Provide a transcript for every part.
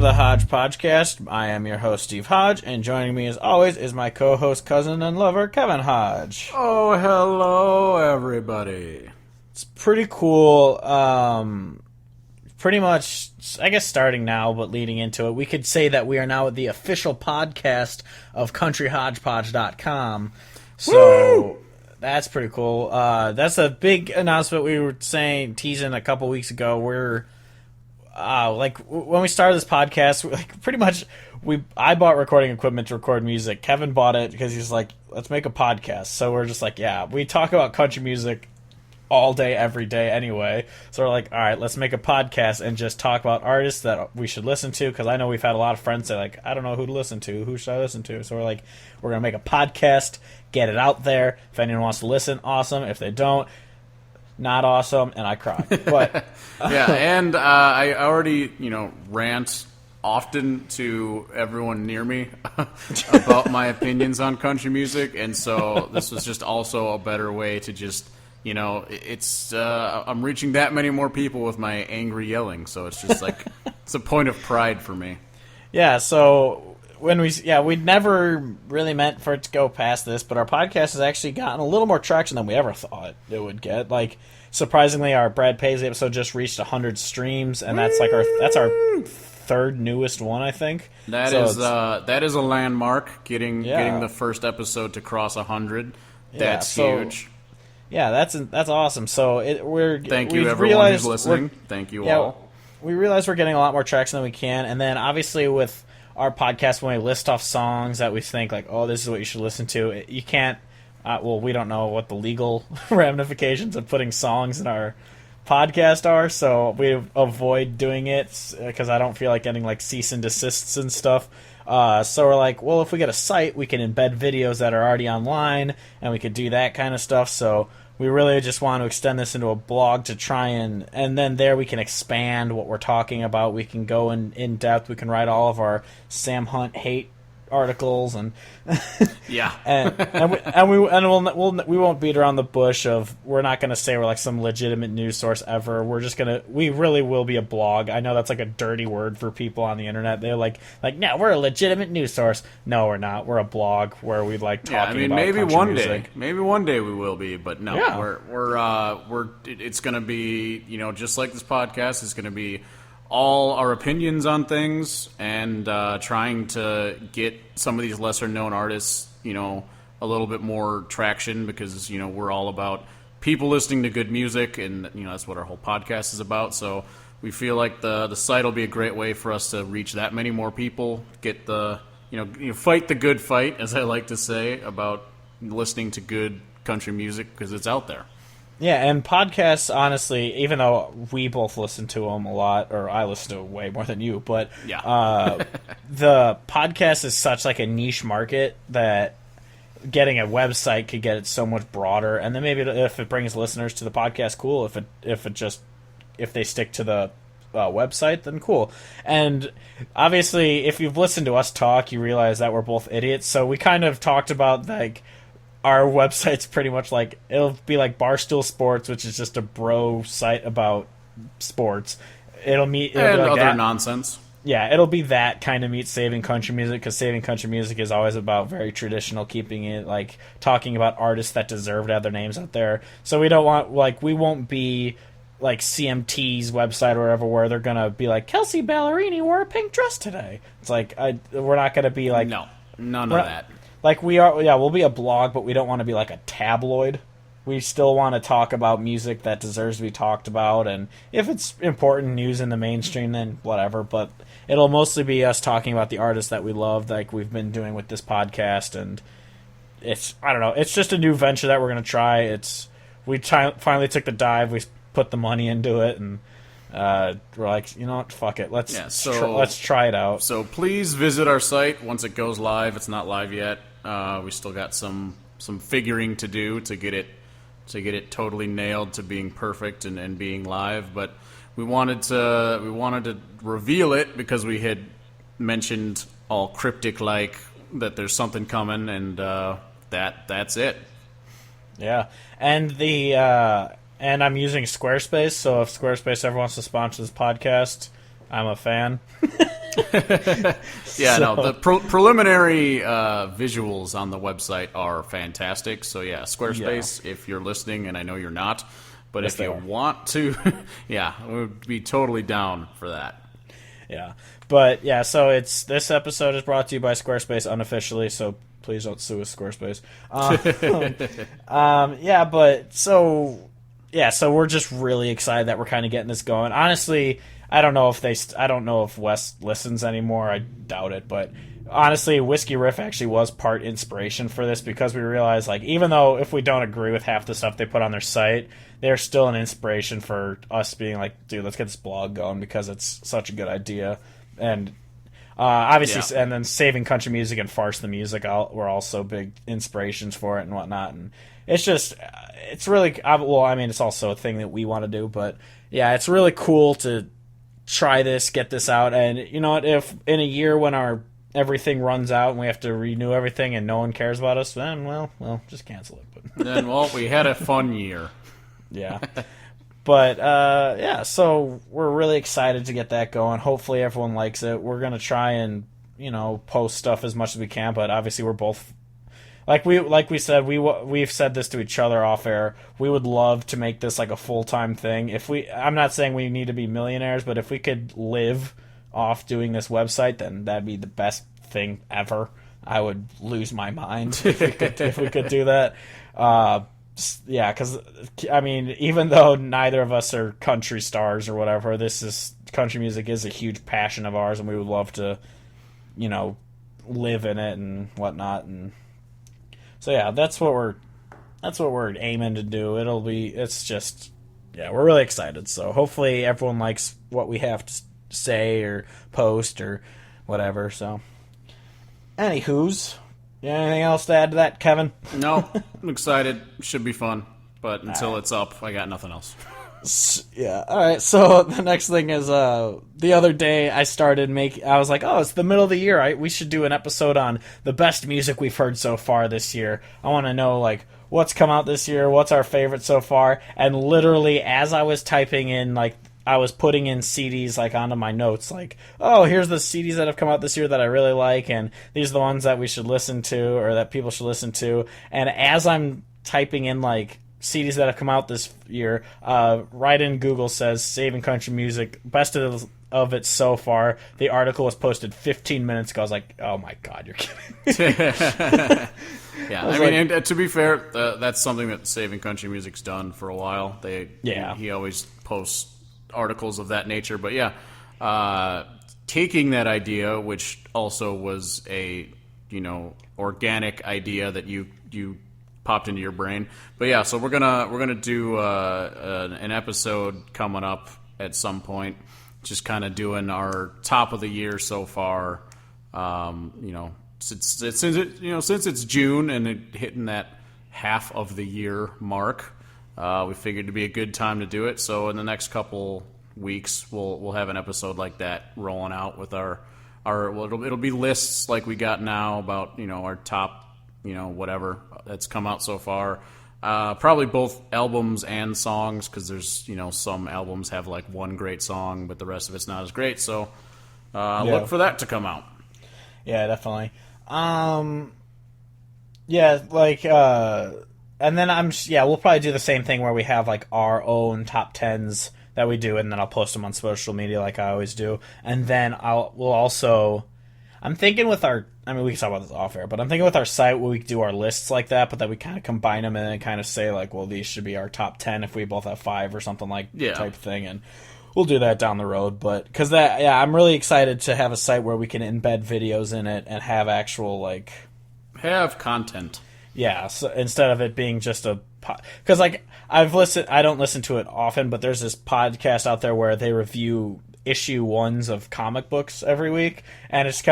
to the Hodge Podcast. I am your host, Steve Hodge, and joining me as always is my co-host, cousin, and lover, Kevin Hodge. Oh, hello, everybody. It's pretty cool. Pretty much, I guess starting now, but leading into it, we could say that we are now the official podcast of CountryHodgepodge.com. So Woo! That's pretty cool. That's a big announcement we were teasing a couple weeks ago. We're when we started this podcast, I bought recording equipment to record music. Kevin bought it because he's like, let's make a podcast. So we're just like, yeah, we talk about country music all day, every day anyway. So we're like, all right, let's make a podcast and just talk about artists that we should listen to, because I know we've had a lot of friends say, like, I don't know who to listen to. Who should I listen to? So we're like, we're going to make a podcast, get it out there. If anyone wants to listen, awesome. If they don't, not awesome, and I cry. But yeah, and I already, rant often to everyone near me about my opinions on country music, and so this was just also a better way to just, I'm reaching that many more people with my angry yelling, so it's just like, it's a point of pride for me. Yeah, so we never really meant for it to go past this, but our podcast has actually gotten a little more traction than we ever thought it would get. Like, surprisingly, our Brad Paisley episode just reached 100 streams, and that's our third newest one, I think. That is a landmark, getting the first episode to cross 100. That's huge. Yeah, that's awesome. So thank you everyone who's listening. Thank you all. We realize we're getting a lot more traction than we can, and then obviously with our podcast, when we list off songs that we think like, oh, this is what you should listen to, you can't. We don't know what the legal ramifications of putting songs in our podcast are, so we avoid doing it because I don't feel like getting like cease and desists and stuff. So we're like, well, if we get a site, we can embed videos that are already online, and we could do that kind of stuff. So we really just want to extend this into a blog to try and then there we can expand what we're talking about. We can go in depth. We can write all of our Sam Hunt hate articles and yeah, we won't beat around the bush of, we're not going to say we're like some legitimate news source ever. We really will be a blog. I know that's like a dirty word for people on the internet. They're like no, we're a legitimate news source. No, we're not. We're a blog where we like talking about maybe country one music. day, maybe one day we will be, but no, we're it's going to be, just like this podcast is going to be all our opinions on things, and trying to get some of these lesser known artists, a little bit more traction, because, we're all about people listening to good music, and, that's what our whole podcast is about. So we feel like the site will be a great way for us to reach that many more people, get the, fight the good fight, as I like to say, about listening to good country music, because it's out there. Yeah, and podcasts, honestly, even though we both listen to them a lot, or I listen to way more than you, but the podcast is such like a niche market that getting a website could get it so much broader. And then maybe if it brings listeners to the podcast, cool. If they stick to the website, then cool. And obviously, if you've listened to us talk, you realize that we're both idiots. So we kind of talked about like, our website's pretty much like, it'll be like Barstool Sports, which is just a bro site about sports. It'll be like other that. Nonsense. Yeah, it'll be that kind of meets Saving Country Music, because Saving Country Music is always about very traditional, keeping it like talking about artists that deserve to have their names out there. So we don't want, like, we won't be like CMT's website or whatever, where they're gonna be like, Kelsey Ballerini wore a pink dress today. It's like, we're not gonna be like, no, none of that. Like, we'll be a blog, but we don't want to be like a tabloid. We still want to talk about music that deserves to be talked about, and if it's important news in the mainstream, then whatever. But it'll mostly be us talking about the artists that we love, like we've been doing with this podcast, and I don't know, it's just a new venture that we're going to try. We finally took the dive, we put the money into it, and we're like, you know what, fuck it, let's try it out. So please visit our site once it goes live. It's not live yet. We still got some figuring to do to get it totally nailed to being perfect and being live. But we wanted to reveal it because we had mentioned all cryptic like that there's something coming, and that's it. Yeah, and and I'm using Squarespace, so if Squarespace ever wants to sponsor this podcast, I'm a fan. Yeah, so. No, the preliminary visuals on the website are fantastic. So yeah, Squarespace, if you're listening, and I know you're not, but if you want to, yeah, we would be totally down for that. Yeah, but yeah, so this episode is brought to you by Squarespace unofficially, so please don't sue us, Squarespace. So we're just really excited that we're kind of getting this going. Honestly, I don't know if Wes listens anymore. I doubt it, but honestly, Whiskey Riff actually was part inspiration for this, because we realized, like, even though if we don't agree with half the stuff they put on their site, they're still an inspiration for us being like, dude, let's get this blog going because it's such a good idea. And obviously, and then Saving Country Music and Farce the Music were also big inspirations for it and whatnot. And it's just, it's really, it's also a thing that we want to do, but yeah, it's really cool to try this, get this out. And you know what, if in a year when everything runs out and we have to renew everything and no one cares about us, then, well, just cancel it. But then, we had a fun year. Yeah. But, so we're really excited to get that going. Hopefully everyone likes it. We're going to try and, post stuff as much as we can, but obviously we're both, like we said, we've said this to each other off air. We would love to make this like a full-time thing. I'm not saying we need to be millionaires, but if we could live off doing this website, then that'd be the best thing ever. I would lose my mind if we could do that. Yeah, because even though neither of us are country stars or whatever, country music is a huge passion of ours, and we would love to, live in it and whatnot. And so yeah, that's what we're aiming to do. We're really excited. So hopefully everyone likes what we have to say or post or whatever. So, anywho's. Anything else to add to that, Kevin? No, I'm excited. Should be fun. But until it's up, I got nothing else. Yeah, all right. So the next thing is the other day I was like, oh, it's the middle of the year. We should do an episode on the best music we've heard so far this year. I want to know, like, what's come out this year, what's our favorite so far. And literally, as I was typing in, like, I was putting in CDs like onto my notes, like, oh, here's the CDs that have come out this year that I really like, and these are the ones that we should listen to or that people should listen to. And as I'm typing in like CDs that have come out this year, right in Google says Saving Country Music, best of it so far. The article was posted 15 minutes ago. I was like, oh my god, you're kidding. Yeah, and to be fair, that's something that Saving Country Music's done for a while. He always posts articles of that nature. But yeah, taking that idea, which also was a organic idea that you popped into your brain. But yeah, so we're gonna do an episode coming up at some point, just kind of doing our top of the year so far. Since it's June and hitting that half of the year mark. We figured it'd be a good time to do it. So in the next couple weeks, we'll have an episode like that rolling out with it'll be lists like we got now about our top whatever that's come out so far. Probably both albums and songs, because there's some albums have like one great song, but the rest of it's not as great. So look for that to come out. Yeah, definitely. And then we'll probably do the same thing where we have like our own top 10s that we do, and then I'll post them on social media like I always do. And then I'm thinking with we can talk about this off air, but I'm thinking with our site where we do our lists like that, but that we kind of combine them and then kind of say like, well, these should be our top 10 if we both have 5 or something type thing. And we'll do that down the road. But because I'm really excited to have a site where we can embed videos in it and have actual have content. Yeah, so instead of it being just because I don't listen to it often, but there's this podcast out there where they review issue 1s of comic books every week, and it's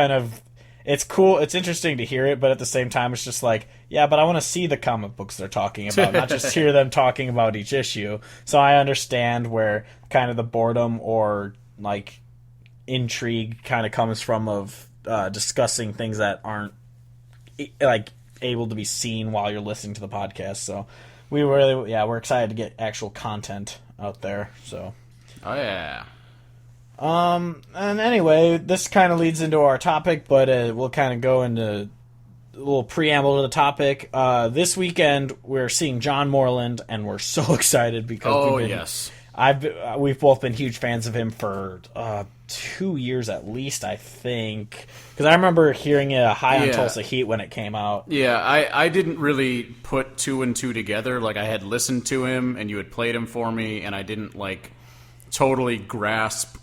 cool, it's interesting to hear it, but at the same time it's just like, yeah, but I want to see the comic books they're talking about, not just hear them talking about each issue. So I understand where kind of the boredom or like intrigue kind of comes from of discussing things that aren't like able to be seen while you're listening to the podcast. So we're excited to get actual content out there. So oh yeah. And anyway, this kind of leads into our topic, but we'll kind of go into a little preamble to the topic. This weekend, we're seeing John Moreland, and we're so excited because yes. We've both been huge fans of him for 2 years at least, I think. Because I remember hearing it High on Tulsa Heat when it came out. Yeah, I didn't really put two and two together. Like, I had listened to him, and you had played him for me, and I didn't, like, totally grasp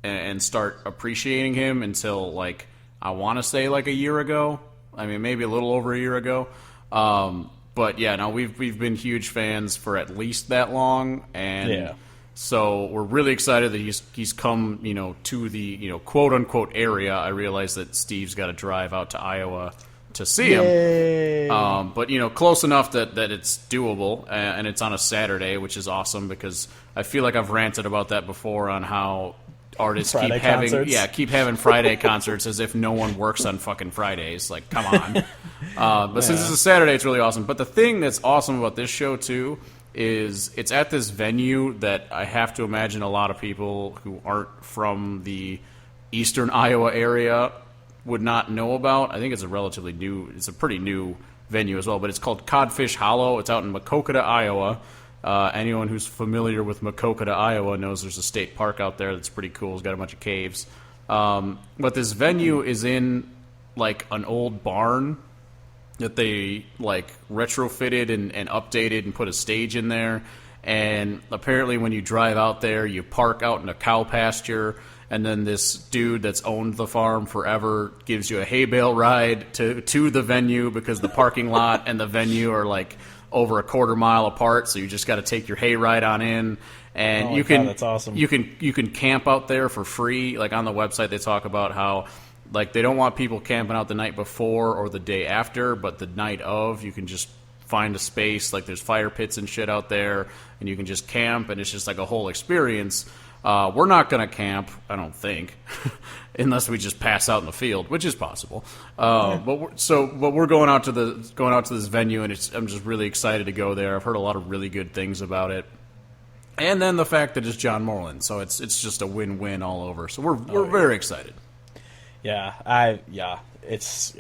and start appreciating him until, like, I want to say, like, a year ago. I mean, maybe a little over a year ago. But, yeah, no, we've been huge fans for at least that long, and... Yeah. So we're really excited that he's come, to the, quote unquote area. I realize that Steve's got to drive out to Iowa to see him. But close enough that it's doable, and it's on a Saturday, which is awesome because I feel like I've ranted about that before on how artists keep having Friday concerts as if no one works on fucking Fridays. Like, come on. But since it's a Saturday, it's really awesome. But the thing that's awesome about this show too is it's at this venue that I have to imagine a lot of people who aren't from the eastern Iowa area would not know about. I think it's a pretty new venue as well, but it's called Codfish Hollow. It's out in Maquoketa, Iowa. Anyone who's familiar with Maquoketa, Iowa knows there's a state park out there that's pretty cool. It's got a bunch of caves. But this venue is in like an old barn that they like retrofitted and updated and put a stage in there. And apparently when you drive out there, you park out in a cow pasture, and then this dude that's owned the farm forever gives you a hay bale ride to the venue because the parking lot and the venue are like over a quarter mile apart, so you just got to take your hay ride on in. And that's awesome. You can camp out there for free. Like on the website they talk about how like they don't want people camping out the night before or the day after, but the night of, you can just find a space. Like there's fire pits and shit out there, and you can just camp, and it's just like a whole experience. We're not going to camp, I don't think, unless we just pass out in the field, which is possible. But we're going out to this venue, and I'm just really excited to go there. I've heard a lot of really good things about it. And then the fact that it's John Moreland, so it's just a win-win all over. So we're very excited. It's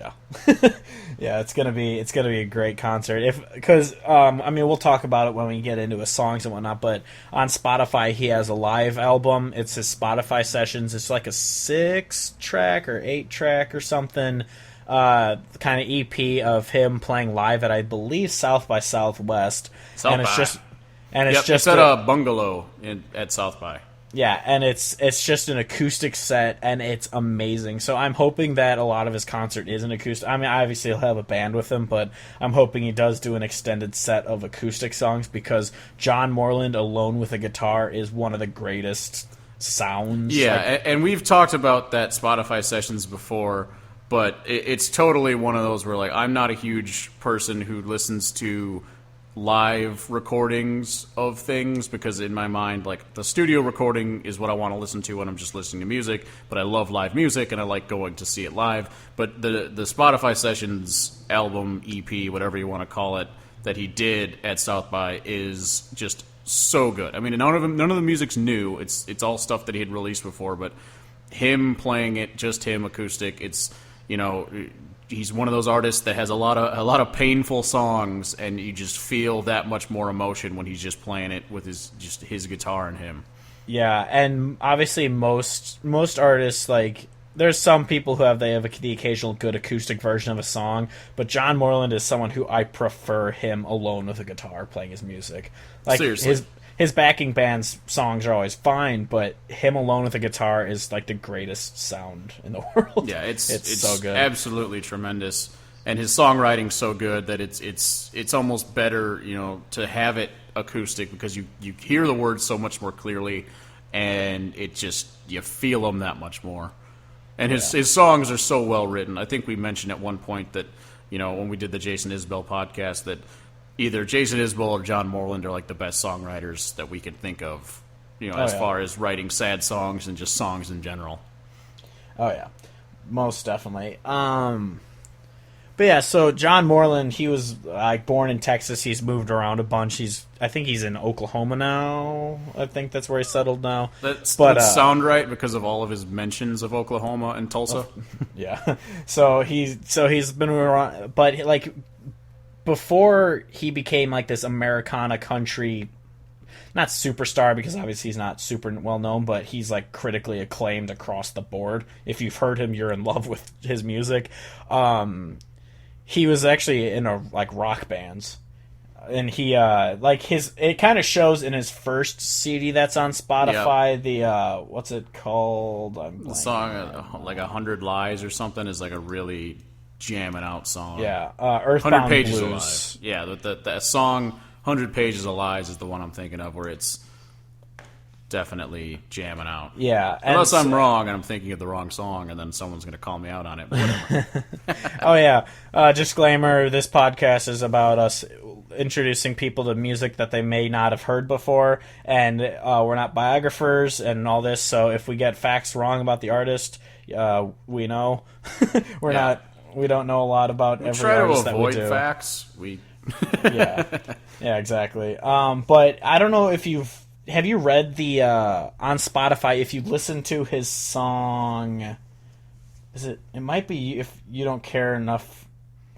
gonna be a great concert. We'll talk about it when we get into his songs and whatnot. But on Spotify, he has a live album. It's his Spotify sessions. It's like a 6-track or 8-track or something, kind of EP of him playing live at, I believe, South by Southwest. It's at a bungalow at South by. Yeah, and it's just an acoustic set, and it's amazing. So I'm hoping that a lot of his concert is an acoustic. I mean, obviously he'll have a band with him, but I'm hoping he does do an extended set of acoustic songs because John Moreland alone with a guitar is one of the greatest sounds. Yeah, and we've talked about that Spotify sessions before, but it's totally one of those where, like, I'm not a huge person who listens to live recordings of things because in my mind, like, the studio recording is what I want to listen to when I'm just listening to music, but I love live music and I like going to see it live. But the Spotify Sessions album, EP, whatever you want to call it, that he did at South by is just so good. I mean, none of the music's new. It's all stuff that he had released before, but him playing it, just him acoustic, it's, he's one of those artists that has a lot of painful songs, and you just feel that much more emotion when he's just playing it with his guitar and him. Yeah, and obviously most artists, like, there's some people who have the occasional good acoustic version of a song, but John Moreland is someone who I prefer him alone with a guitar playing his music. Like, seriously. His backing band's songs are always fine, but him alone with a guitar is like the greatest sound in the world. Yeah, it's so good, absolutely tremendous, and his songwriting's so good that it's almost better, to have it acoustic because you hear the words so much more clearly, and it just, you feel them that much more. And his songs are so well written. I think we mentioned at one point that when we did the Jason Isbell podcast that either Jason Isbell or John Moreland are like the best songwriters that we can think of, as far as writing sad songs and just songs in general. Oh yeah, most definitely. But yeah, so John Moreland, he was like born in Texas. He's moved around a bunch. I think he's in Oklahoma now. I think that's where he settled now. That sound right because of all of his mentions of Oklahoma and Tulsa. Yeah. So he's been around, but like before he became like this Americana country, not superstar because obviously he's not super well known, but he's like critically acclaimed across the board. If you've heard him, you're in love with his music. He was actually in like rock bands, and he it kind of shows in his first CD that's on Spotify. Yep. The what's it called? The song like 100 Lies or something is like a really jamming out song. Yeah, Earthbound 100 Pages Blues. of Lies. Yeah, the song 100 Pages of Lies is the one I'm thinking of, where it's definitely jamming out. Yeah. Unless I'm wrong and I'm thinking of the wrong song, and then someone's going to call me out on it. But whatever. Oh, yeah. Disclaimer, this podcast is about us introducing people to music that they may not have heard before, and we're not biographers and all this, so if we get facts wrong about the artist, we know. We don't know a lot about every artist that we do. Try to avoid facts. Yeah, exactly. But I don't know if have you read the on Spotify, if you listen to his song, it might be If You Don't Care Enough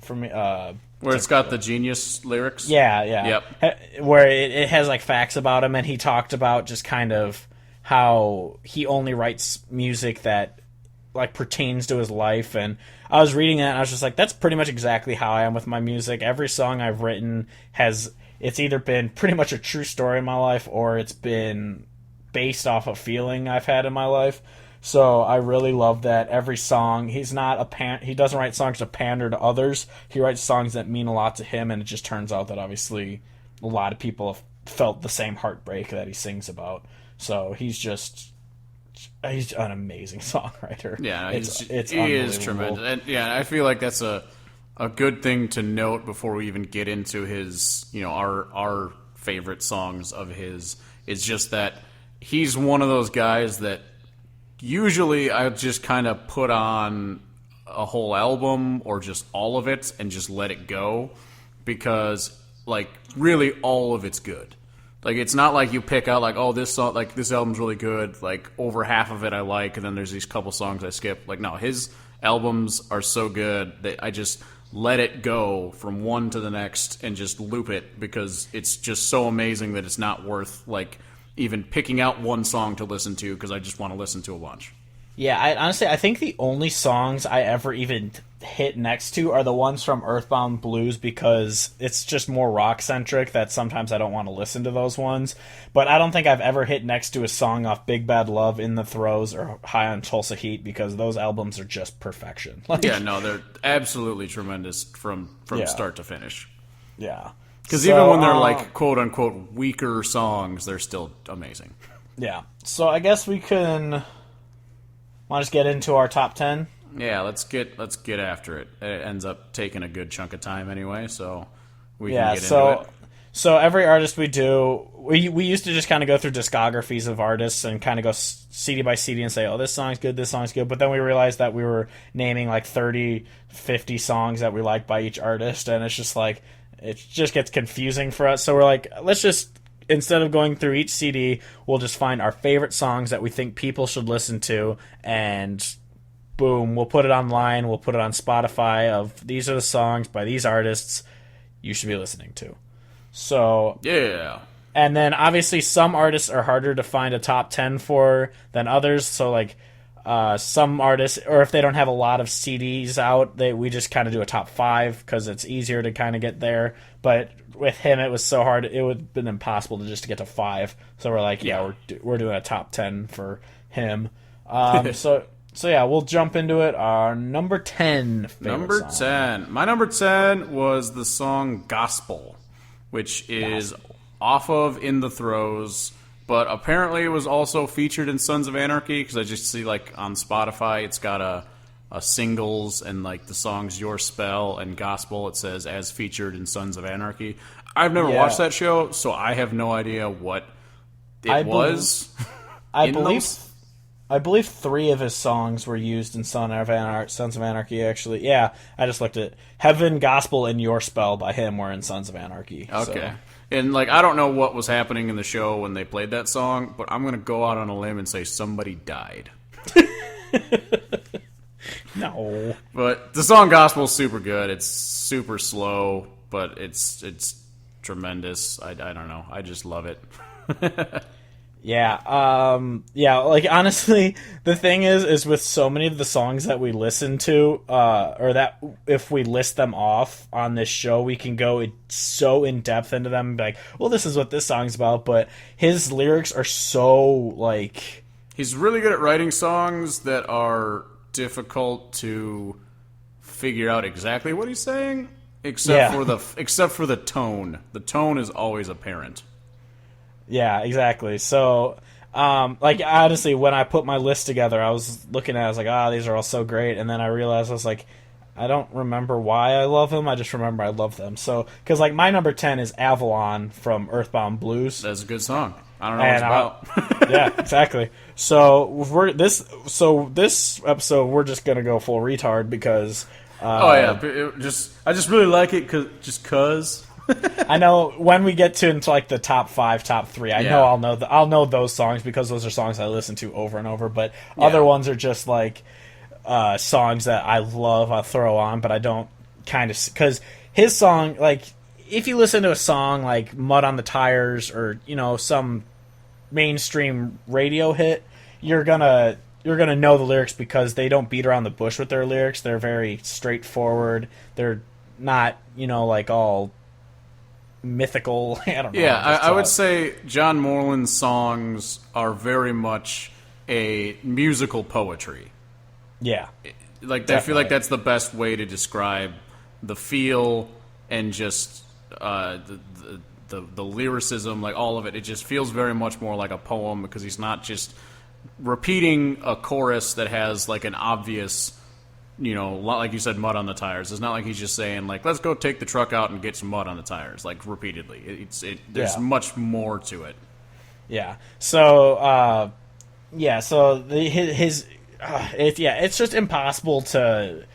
for Me, where it's got the genius lyrics? Yeah. Yep. Where it has like facts about him, and he talked about just kind of how he only writes music that like pertains to his life. And I was reading that and I was just like, that's pretty much exactly how I am with my music. Every song I've written it's either been pretty much a true story in my life, or it's been based off a feeling I've had in my life. So I really love that every song, he doesn't write songs to pander to others. He writes songs that mean a lot to him, and it just turns out that obviously a lot of people have felt the same heartbreak that he sings about. So he's an amazing songwriter. Yeah, he is tremendous. And yeah, I feel like that's a good thing to note before we even get into his, our favorite songs of his. It's just that he's one of those guys that usually I just kind of put on a whole album or just all of it and just let it go, because like really all of it's good. Like, it's not like you pick out, like, oh, this song, like, this album's really good, like, over half of it I like, and then there's these couple songs I skip. Like, no, his albums are so good that I just let it go from one to the next and just loop it, because it's just so amazing that it's not worth, like, even picking out one song to listen to, because I just want to listen to a bunch. Yeah, I think the only songs I ever even hit next to are the ones from Earthbound Blues, because it's just more rock-centric that sometimes I don't want to listen to those ones. But I don't think I've ever hit next to a song off Big Bad Love, In the Throes, or High on Tulsa Heat, because those albums are just perfection. Like, yeah, no, they're absolutely tremendous from start to finish. Yeah. Because even when they're like quote-unquote weaker songs, they're still amazing. Yeah. So I guess we can... Want to just get into our top 10? Yeah, let's get after it. It ends up taking a good chunk of time anyway, so we can get into it. So every artist we do, we used to just kind of go through discographies of artists and kind of go CD by CD and say, oh, this song's good, this song's good. But then we realized that we were naming like 30, 50 songs that we like by each artist, and it's just like, it just gets confusing for us. So we're like, let's just... Instead of going through each CD, we'll just find our favorite songs that we think people should listen to, and boom, we'll put it online, we'll put it on Spotify of these are the songs by these artists you should be listening to. So yeah. And then obviously some artists are harder to find a top 10 for than others, so like some artists, or if they don't have a lot of CDs out, we just kind of do a top 5 because it's easier to kind of get there. But with him, it was so hard; it would have been impossible to just get to 5. So we're like, we're doing a top 10 for him. So yeah, we'll jump into it. Our number 10 favorite song. My number 10 was the song "Gospel," which is off of "In the Throes." But apparently it was also featured in Sons of Anarchy, because I just see, like, on Spotify, it's got a singles and, like, the songs Your Spell and Gospel. It says, as featured in Sons of Anarchy. I've never watched that show, so I have no idea what it was. I believe I believe 3 of his songs were used in Sons of Anarchy, actually. Yeah, I just looked at Heaven, Gospel, and Your Spell by him were in Sons of Anarchy. Okay. So. And, like, I don't know what was happening in the show when they played that song, but I'm going to go out on a limb and say somebody died. No. But the song Gospel's super good. It's super slow, but it's tremendous. I don't know. I just love it. Yeah, like, honestly, the thing is with so many of the songs that we listen to, or that if we list them off on this show, we can go so in depth into them and be like, well, this is what this song's about, but his lyrics are so, like... He's really good at writing songs that are difficult to figure out exactly what he's saying, except for the tone. The tone is always apparent. Yeah, exactly. So, like, honestly, when I put my list together, I was looking at it, I was like, these are all so great, and then I realized, I was like, I don't remember why I love them, I just remember I love them. So, because, like, my number 10 is Avalon from Earthbound Blues. That's a good song. I don't know what it's about. Yeah, exactly. So, this episode, we're just going to go full retard, because... I just really like it, cause... I know when we get into like the top 5, top 3, know I'll know those songs because those are songs I listen to over and over. But other ones are just like songs that I love. I'll throw on, but I don't because his song, like, if you listen to a song like "Mud on the Tires" or some mainstream radio hit, you're gonna know the lyrics because they don't beat around the bush with their lyrics. They're very straightforward. They're not like all mythical. I don't know. Yeah, I would say John Moreland's songs are very much a musical poetry. Yeah. Like, definitely. I feel like that's the best way to describe the feel and just the lyricism, like all of it. It just feels very much more like a poem because he's not just repeating a chorus that has like an obvious, like you said, mud on the tires. It's not like he's just saying, like, let's go take the truck out and get some mud on the tires, like, repeatedly. There's much more to it. Yeah. So, it's just impossible to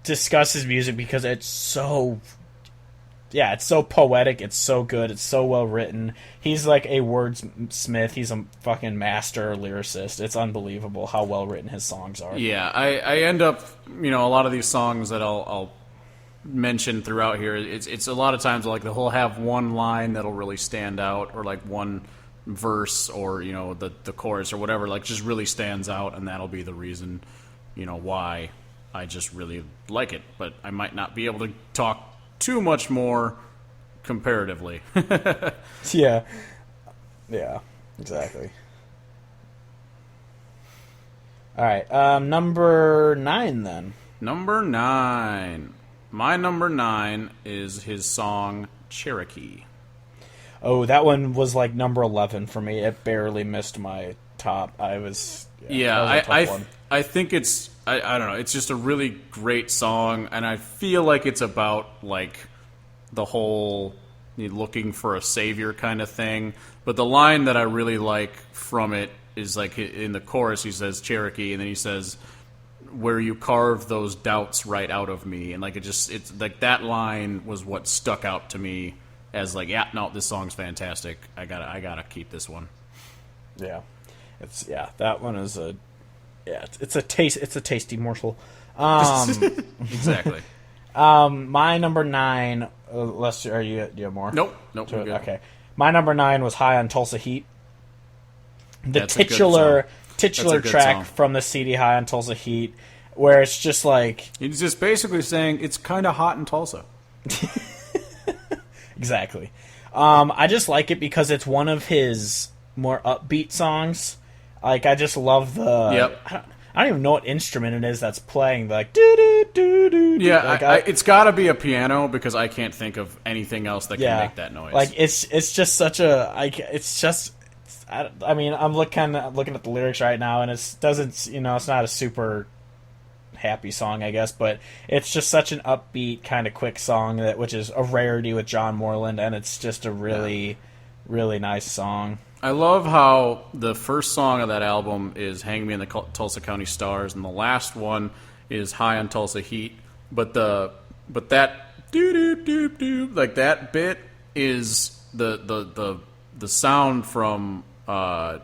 discuss his music because it's so poetic, it's so good, it's so well written. He's like a wordsmith. He's a fucking master lyricist. It's unbelievable how well written his songs are. Yeah, I end up, a lot of these songs that I'll mention throughout here, it's a lot of times like they'll have one line that'll really stand out, or like one verse, or the chorus or whatever, like, just really stands out, and that'll be the reason why I just really like it. But I might not be able to talk too much more comparatively. Yeah, exactly. All right, number 9 then. Number 9. My number 9 is his song Cherokee. Oh, that one was like number 11 for me. It barely missed my top. I think it's, I don't know, it's just a really great song, and I feel like it's about, like, the whole looking for a savior kind of thing. But the line that I really like from it is, like, in the chorus he says Cherokee, and then he says, where you carve those doubts right out of me. And, like, it's like, that line was what stuck out to me as, like, this song's fantastic. I gotta keep this one. Yeah. That one is it's a tasty morsel. Exactly. My number 9. Do you have more? Nope. Good. Okay. My number 9 was High on Tulsa Heat. That's titular track song from the CD High on Tulsa Heat, where it's just like he's just basically saying it's kind of hot in Tulsa. Exactly. I just like it because it's one of his more upbeat songs. Like, I just love the. Yep. I don't even know what instrument it is that's playing. Like, do do do do. Yeah, like, it's got to be a piano because I can't think of anything else that can make that noise. Like, it's just such a. It's just. I mean, I'm looking at the lyrics right now, and it doesn't. It's not a super happy song, I guess, but it's just such an upbeat kind of quick song which is a rarity with John Moreland, and it's just a really, really nice song. I love how the first song of that album is "Hang Me in the Tulsa County Stars," and the last one is "High on Tulsa Heat." But that doo doo doo doo, like that bit is the sound from "High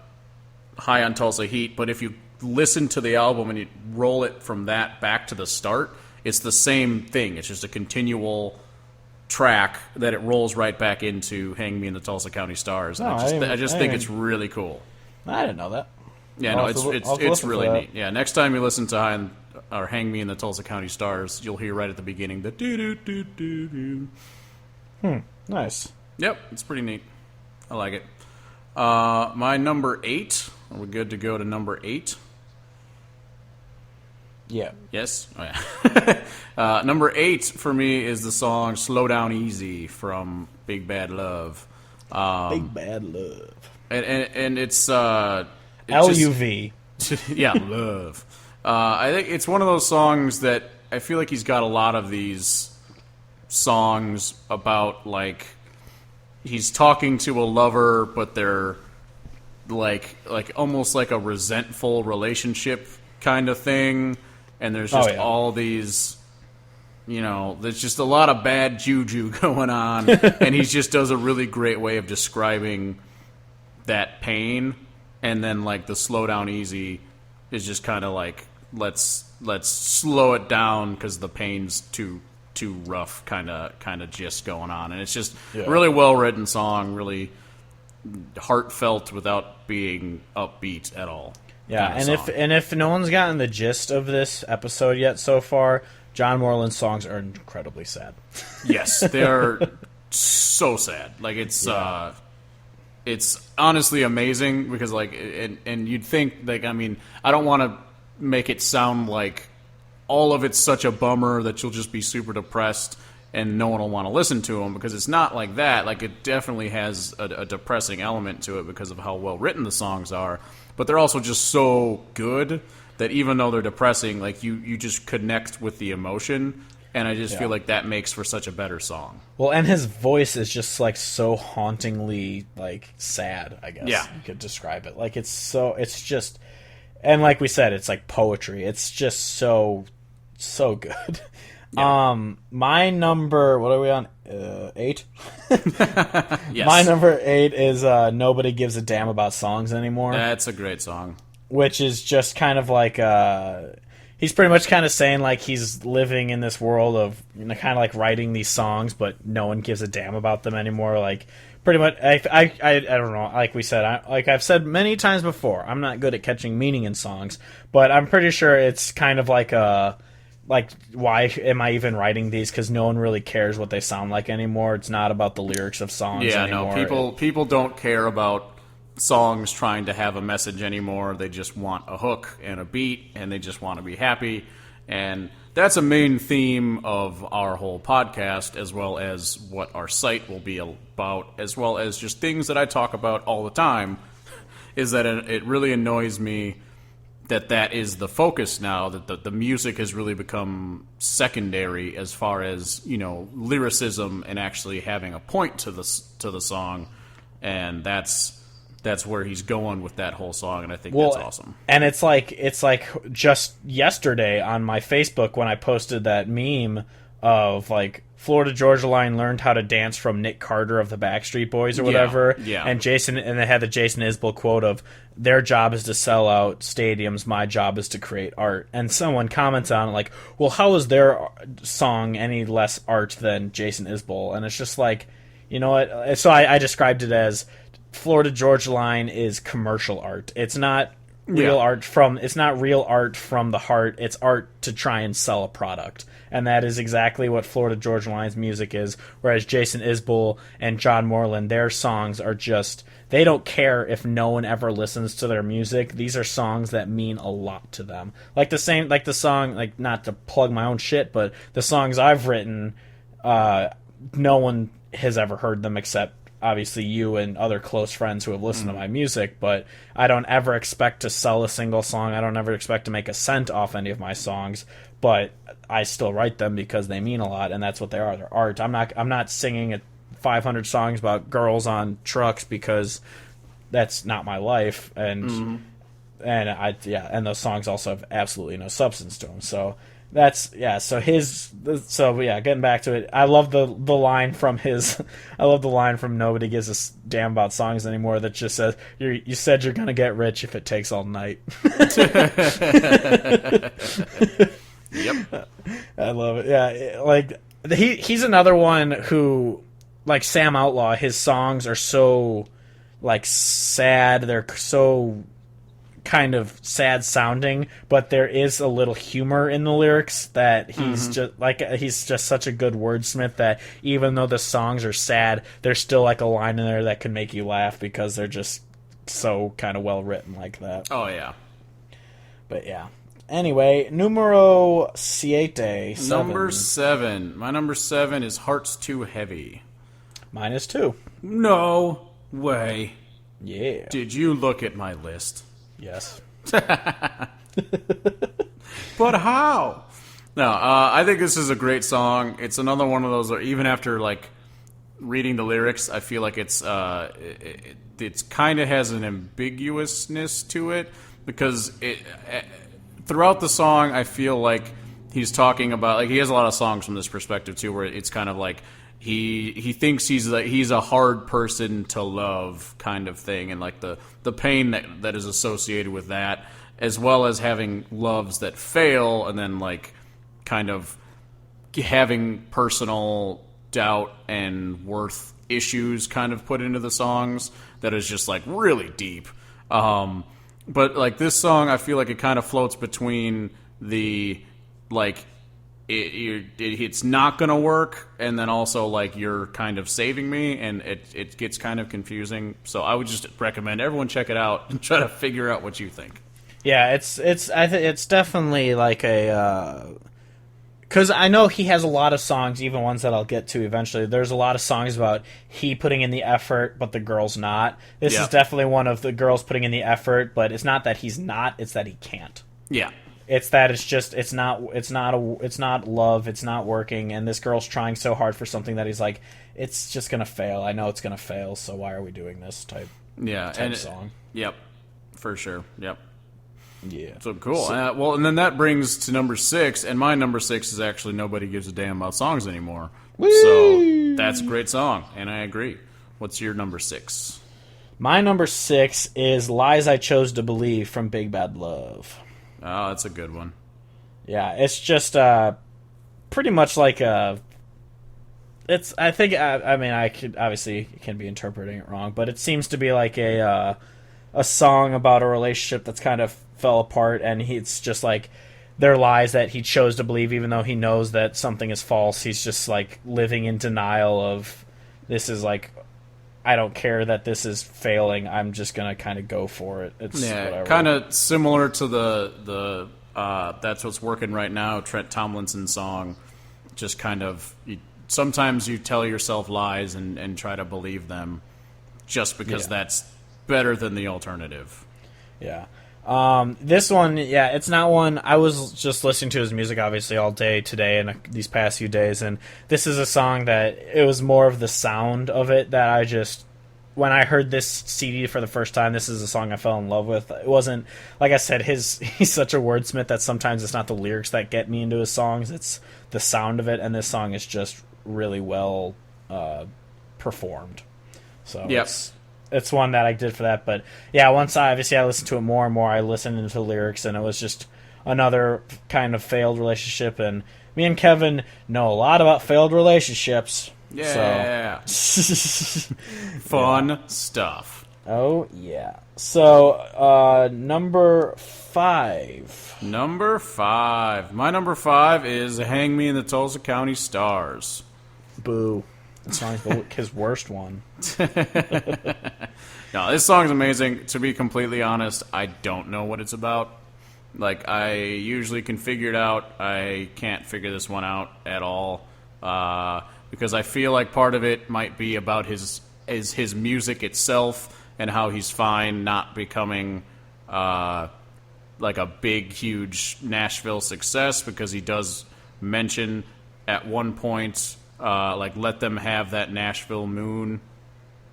on Tulsa Heat." But if you listen to the album and you roll it from that back to the start, it's the same thing. It's just a continual track that it rolls right back into "Hang Me in the Tulsa County Stars." And I just think it's really cool. I didn't know that. Yeah, no, it's really neat. Yeah, next time you listen to "Hang Me in the Tulsa County Stars," you'll hear right at the beginning the doo doo doo doo doo. Nice. Yep, it's pretty neat. I like it. My number 8. Are we good to go to number 8? Yeah. Yes? Oh, yeah. Number 8 for me is the song "Slow Down Easy" from Big Bad Love. Big Bad Love. And it's... L-U-V. Yeah, love. I think it's one of those songs that I feel like he's got a lot of these songs about, like, he's talking to a lover, but they're like almost like a resentful relationship kind of thing. And there's just all these, there's just a lot of bad juju going on. And he just does a really great way of describing that pain. And then, like, the "slow down easy" is just kind of like, let's slow it down because the pain's too rough kind of gist going on. And it's just really well-written song, really heartfelt without being upbeat at all. Yeah, and if no one's gotten the gist of this episode yet so far, John Moreland's songs are incredibly sad. Yes, they're so sad. Like, it's honestly amazing because, like, and you'd think, like, I mean, I don't want to make it sound like all of it's such a bummer that you'll just be super depressed and no one will want to listen to them, because it's not like that. Like, it definitely has a depressing element to it because of how well written the songs are. But they're also just so good that even though they're depressing, like, you just connect with the emotion, and I just feel like that makes for such a better song. Well, and his voice is just, like, so hauntingly, like, sad, I guess you could describe it. Like, it's just, and like we said, it's like poetry. It's just so good. Yeah. My number, what are we on? 8? Yes. My number 8 is "Nobody Gives a Damn About Songs Anymore." That's a great song. Which is just kind of like, he's pretty much kind of saying, like, he's living in this world of, kind of like writing these songs, but no one gives a damn about them anymore. Like, pretty much, I don't know, like we said, like I've said many times before, I'm not good at catching meaning in songs, but I'm pretty sure it's kind of like why am I even writing these? Because no one really cares what they sound like anymore. It's not about the lyrics of songs anymore. Yeah, no, people don't care about songs trying to have a message anymore. They just want a hook and a beat, and they just want to be happy. And that's a main theme of our whole podcast, as well as what our site will be about, as well as just things that I talk about all the time, is that it really annoys me that is the focus now, that the music has really become secondary as far as, lyricism and actually having a point to the song. And that's where he's going with that whole song, and I think that's awesome. And it's like just yesterday on my Facebook when I posted that meme of, like, Florida Georgia Line learned how to dance from Nick Carter of the Backstreet Boys or whatever. Yeah. And they had the Jason Isbell quote of, "Their job is to sell out stadiums, my job is to create art." And someone comments on it like, well, how is their song any less art than Jason Isbell? And it's just like, you know what? So I described it as Florida Georgia Line is commercial art. It's not real art it's not real art from the heart. It's art to try and sell a product. And that is exactly what Florida Georgia Line's music is. Whereas Jason Isbell and John Moreland, their songs are just, they don't care if no one ever listens to their music. These are songs that mean a lot to them. Like the song, like, not to plug my own shit, but the songs I've written, no one has ever heard them except obviously you and other close friends who have listened to my music, but I don't ever expect to sell a single song. I don't ever expect to make a cent off any of my songs, but I still write them because they mean a lot, and that's what they are. They're art. I'm not singing 500 songs about girls on trucks because that's not my life, and and those songs also have absolutely no substance to them. So getting back to it, I love the line from his I love the line from Nobody Gives a Damn About Songs Anymore that just says, you said you're gonna get rich if it takes all night. Yep. I love it. Yeah, like he's another one who, like Sam Outlaw, his songs are so like sad, they're so kind of sad sounding, but there is a little humor in the lyrics that he's just such a good wordsmith that even though the songs are sad, there's still like a line in there that can make you laugh because they're just so kind of well written like that. Oh yeah. But yeah. Anyway, numero siete. Number 7. My number 7 is Heart's Too Heavy. Mine is 2. No way. Yeah. Did you look at my list? Yes. But how? No, I think this is a great song. It's another one of those, even after like reading the lyrics, I feel like it's kind of has an ambiguousness to it because throughout the song, I feel like he's talking about, like, he has a lot of songs from this perspective too, where it's kind of like he thinks he's a hard person to love kind of thing, and like the pain that is associated with that, as well as having loves that fail, and then like kind of having personal doubt and worth issues kind of put into the songs that is just like really deep. But like this song, I feel like it kind of floats between the like it's not gonna work, and then also like you're kind of saving me, and it gets kind of confusing. So I would just recommend everyone check it out and try to figure out what you think. Yeah, it's definitely like a because I know he has a lot of songs, even ones that I'll get to eventually. There's a lot of songs about he putting in the effort, but the girl's not. This is definitely one of the girls putting in the effort, but it's not that he's not; it's that he can't. Yeah, it's that it's not love, it's not working, and this girl's trying so hard for something that he's like, it's just gonna fail. I know it's gonna fail, so why are we doing this type song? Yep, for sure. Yep. Yeah. So cool. Well, and then that brings to number 6, and my number 6 is actually Nobody Gives a Damn About Songs Anymore. Whee! So that's a great song, and I agree. What's your number 6? My number 6 is Lies I Chose to Believe from Big Bad Love. Oh, that's a good one. Yeah, it's just pretty much like a... It's. I think. I mean, I could obviously can be interpreting it wrong, but it seems to be like a song about a relationship that's kind of fell apart, and it's just like their lies that he chose to believe, even though he knows that something is false. He's just like living in denial of this is like, I don't care that this is failing. I'm just gonna kind of go for it. It's kind of similar to the That's What's Working Right Now, Trent Tomlinson song. Just kind of sometimes you tell yourself lies and try to believe them, just because that's better than the alternative. Yeah. This one, it's not one. I was just listening to his music obviously all day today and these past few days, and this is a song that it was more of the sound of it that I just, when I heard this CD for the first time, this is a song I fell in love with. It wasn't, like I said, he's such a wordsmith that sometimes it's not the lyrics that get me into his songs, it's the sound of it, and this song is just really well performed. So it's one that I did for that. But yeah, once I listened to it more and more, I listened into the lyrics, and it was just another kind of failed relationship. And me and Kevin know a lot about failed relationships. Yeah. So. Fun stuff. Oh, yeah. So, number 5. Number 5. My number 5 is Hang Me in the Tulsa County Stars. Boo. That song's his worst one. No, this song's amazing. To be completely honest, I don't know what it's about. Like, I usually can figure it out. I can't figure this one out at all. Because I feel like part of it might be about his music itself and how he's fine not becoming like a big, huge Nashville success, because he does mention at one point, like, let them have that Nashville moon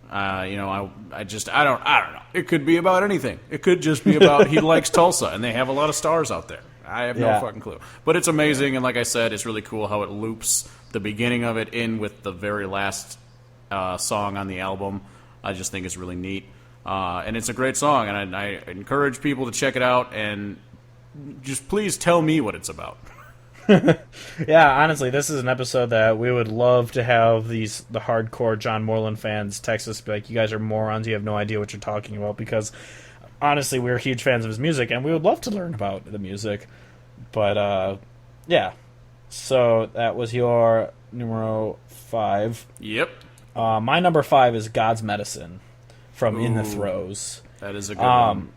I don't know. It could be about anything. It could just be about he likes Tulsa, and they have a lot of stars out there. I have no fucking clue. But it's amazing, and like I said, it's really cool how it loops the beginning of it in with the very last song on the album. I just think it's really neat. And it's a great song, and I encourage people to check it out, and just please tell me what it's about. Yeah, honestly, this is an episode that we would love to have the hardcore John Moreland fans text us, be like, you guys are morons, you have no idea what you're talking about, because honestly, we're huge fans of his music, and we would love to learn about the music. But, yeah. So, that was your numero 5. Yep. My number 5 is God's Medicine from In the Throes. That is a good one.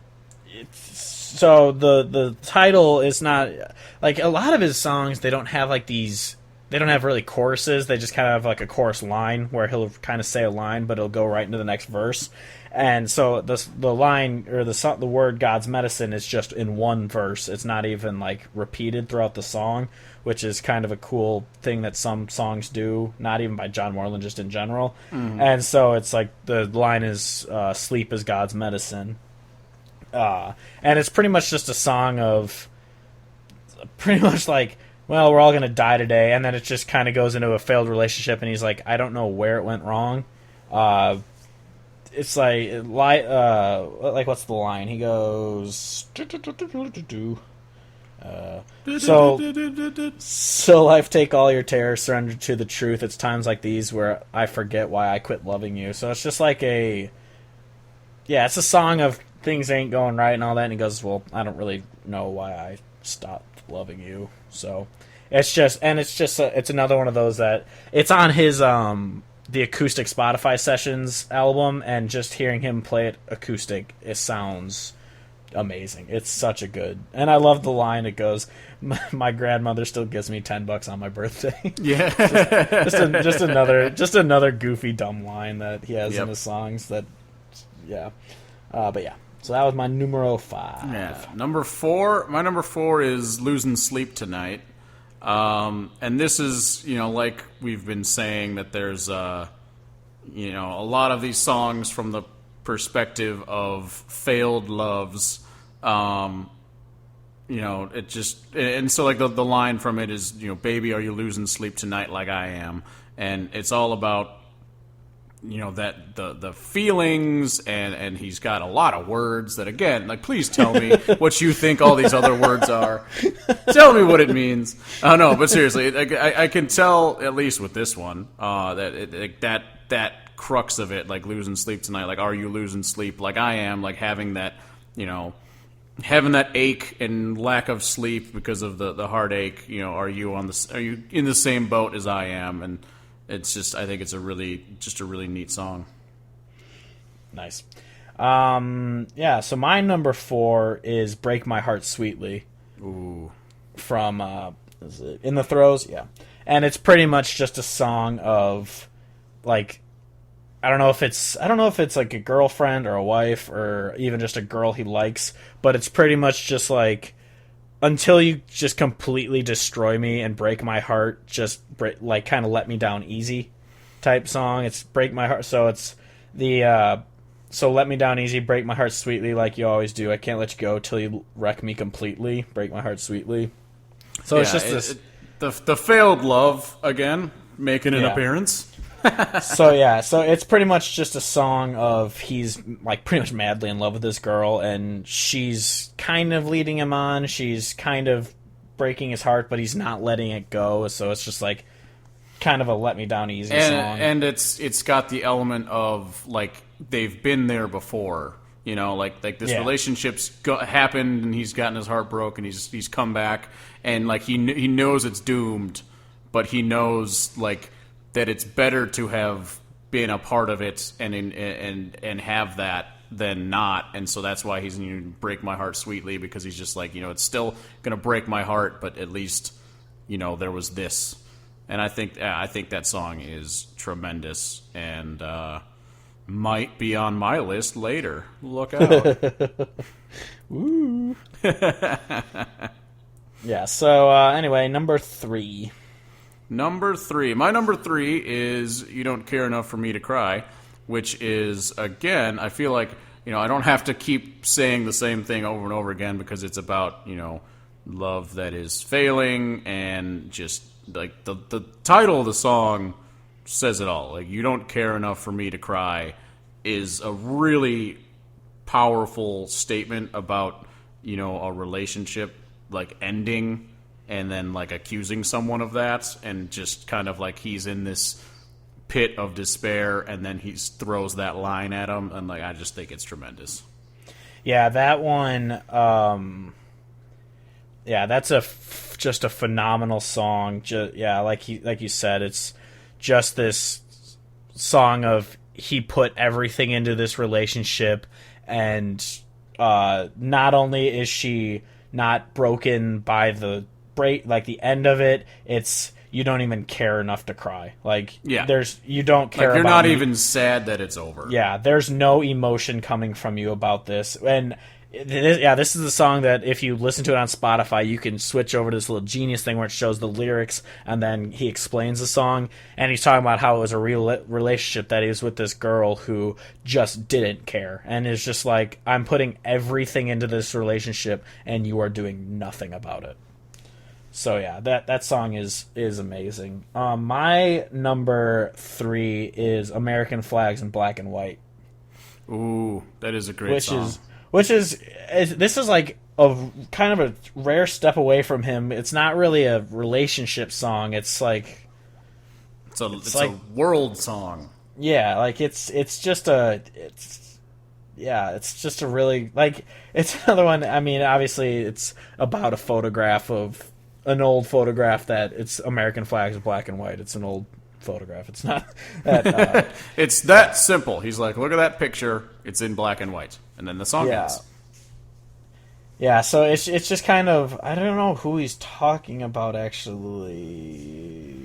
So the title is not like a lot of his songs. They don't have like these. They don't have really choruses. They just kind of have like a chorus line where he'll kind of say a line, but it'll go right into the next verse. And so the line or the word God's Medicine is just in one verse. It's not even like repeated throughout the song, which is kind of a cool thing that some songs do. Not even by John Moreland, just in general. Mm-hmm. And so it's like the line is "Sleep is God's medicine." And it's pretty much just a song of pretty much like, well, we're all going to die today. And then it just kind of goes into a failed relationship. And he's like, I don't know where it went wrong. It's like, what's the line? He goes, so life take all your terror, surrender to the truth. It's times like these where I forget why I quit loving you. So it's just like it's a song of things ain't going right and all that, and he goes, well, I don't really know why I stopped loving you. So it's another one of those that it's on his the acoustic Spotify sessions album, and just hearing him play it acoustic, it sounds amazing. It's such a good, and I love the line. It goes, my grandmother still gives me $10 on my birthday. Yeah. just another goofy dumb line that he has in his songs that but yeah. So that was my numero 5. Yeah. Number 4. My number 4 is Losing Sleep Tonight. And this is, like we've been saying, that there's, a lot of these songs from the perspective of failed loves. It just, and so like the line from it is, baby, are you losing sleep tonight like I am? And it's all about, that the feelings, and he's got a lot of words that, again, like, please tell me what you think all these other words are. Tell me what it means. Oh no, but seriously, I can tell, at least with this one, that crux of it, like losing sleep tonight, like, are you losing sleep like I am, like having that, having that ache and lack of sleep because of the heartache, are you in the same boat as I am? And it's just, I think it's a really neat song. Nice. So my number 4 is Break My Heart Sweetly. Ooh. From is it In the Throes? Yeah. And it's pretty much just a song of, like, I don't know if it's like a girlfriend or a wife or even just a girl he likes, but it's pretty much just like, until you just completely destroy me and break my heart, just kind of let me down easy type song. It's Break My Heart. So it's the so let me down easy, break my heart sweetly like you always do. I can't let you go till you wreck me completely. Break my heart sweetly. So it's just this the failed love again making an appearance. So it's pretty much just a song of he's like pretty much madly in love with this girl, and she's kind of leading him on. She's kind of breaking his heart, but he's not letting it go. So it's just like kind of a let me down easy song. And it's got the element of like they've been there before. Like this relationship's happened, and he's gotten his heart broken. He's come back, and like he knows it's doomed, but he knows like that it's better to have been a part of it and have that than not, and so that's why he's going to break my heart sweetly, because he's just like, it's still going to break my heart, but at least there was this. And I think that song is tremendous, and might be on my list later. Look out. Woo. Yeah, so anyway, number 3. My number 3 is You Don't Care Enough for Me to Cry. which is, again, I feel like, I don't have to keep saying the same thing over and over again because it's about, love that is failing, and just like the title of the song says it all. Like, you don't care enough for me to cry is a really powerful statement about, a relationship like ending and then like accusing someone of that, and just kind of like he's in this pit of despair and then he throws that line at him, and like I just think it's tremendous. Yeah, that one that's just a phenomenal song. Like you said, it's just this song of he put everything into this relationship, and not only is she not broken by the break, like the end of it, it's you don't even care enough to cry. Like, you don't care. Like, you're about not even sad that it's over. Yeah, there's no emotion coming from you about this, and this is the song that if you listen to it on Spotify, you can switch over to this little Genius thing where it shows the lyrics and then he explains the song, and he's talking about how it was a real relationship that he was with this girl who just didn't care, and is just like, I'm putting everything into this relationship and you are doing nothing about it. So yeah, that song is amazing. My number 3 is American Flags in Black and White. Ooh, that is a great song. This is like a kind of a rare step away from him. It's not really a relationship song. It's like it's a world song. Yeah, like it's just a really, like, it's another one. I mean, obviously it's about a photograph of an old photograph that it's American Flags in Black and White. It's an old photograph. It's not that it's that simple. He's like, look at that picture, it's in black and white, and then the song ends. Yeah, so it's just kind of, I don't know who he's talking about actually.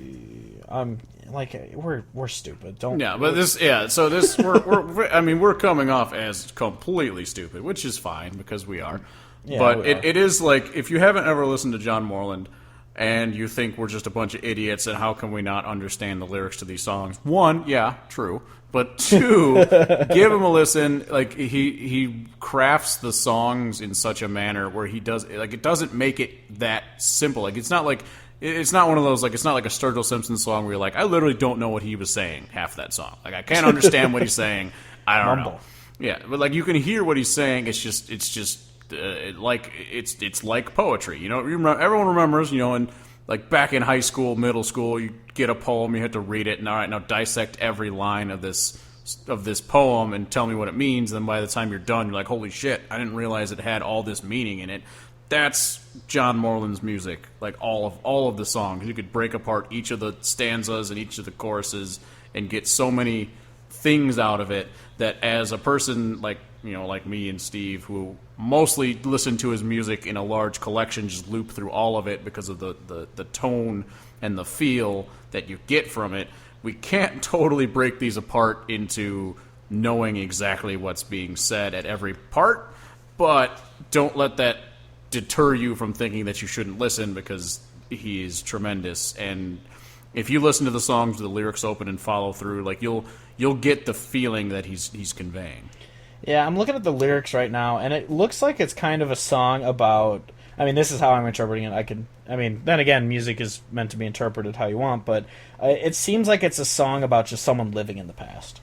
Like, we're stupid. Don't. Yeah, but we're coming off as completely stupid, which is fine because we are. Yeah, but it is like, if you haven't ever listened to John Moreland and you think we're just a bunch of idiots and how can we not understand the lyrics to these songs? One, yeah, true. But two, give him a listen. Like, he crafts the songs in such a manner where he does, like, it doesn't make it that simple. Like, it's not one of those, like, it's not like a Sturgill Simpson song where you're like, I literally don't know what he was saying half that song. Like, I can't understand what he's saying. I don't know. Yeah, but like, you can hear what he's saying. It's just like it's like poetry, everyone remembers, and like back in high school, middle school, you get a poem, you have to read it, and all right, now dissect every line of this poem and tell me what it means. And then by the time you're done, you're like, holy shit, I didn't realize it had all this meaning in it. That's John Moreland's music. Like, all of the songs, you could break apart each of the stanzas and each of the choruses and get so many things out of it that, as a person like me and Steve, who mostly listen to his music in a large collection, just loop through all of it because of the tone and the feel that you get from it, we can't totally break these apart into knowing exactly what's being said at every part, but don't let that deter you from thinking that you shouldn't listen, because he is tremendous. And if you listen to the songs with the lyrics open and follow through, like, you'll get the feeling that he's conveying. Yeah, I'm looking at the lyrics right now, and it looks like it's kind of a song about, I mean, this is how I'm interpreting it. Then again, music is meant to be interpreted how you want, but it seems like it's a song about just someone living in the past.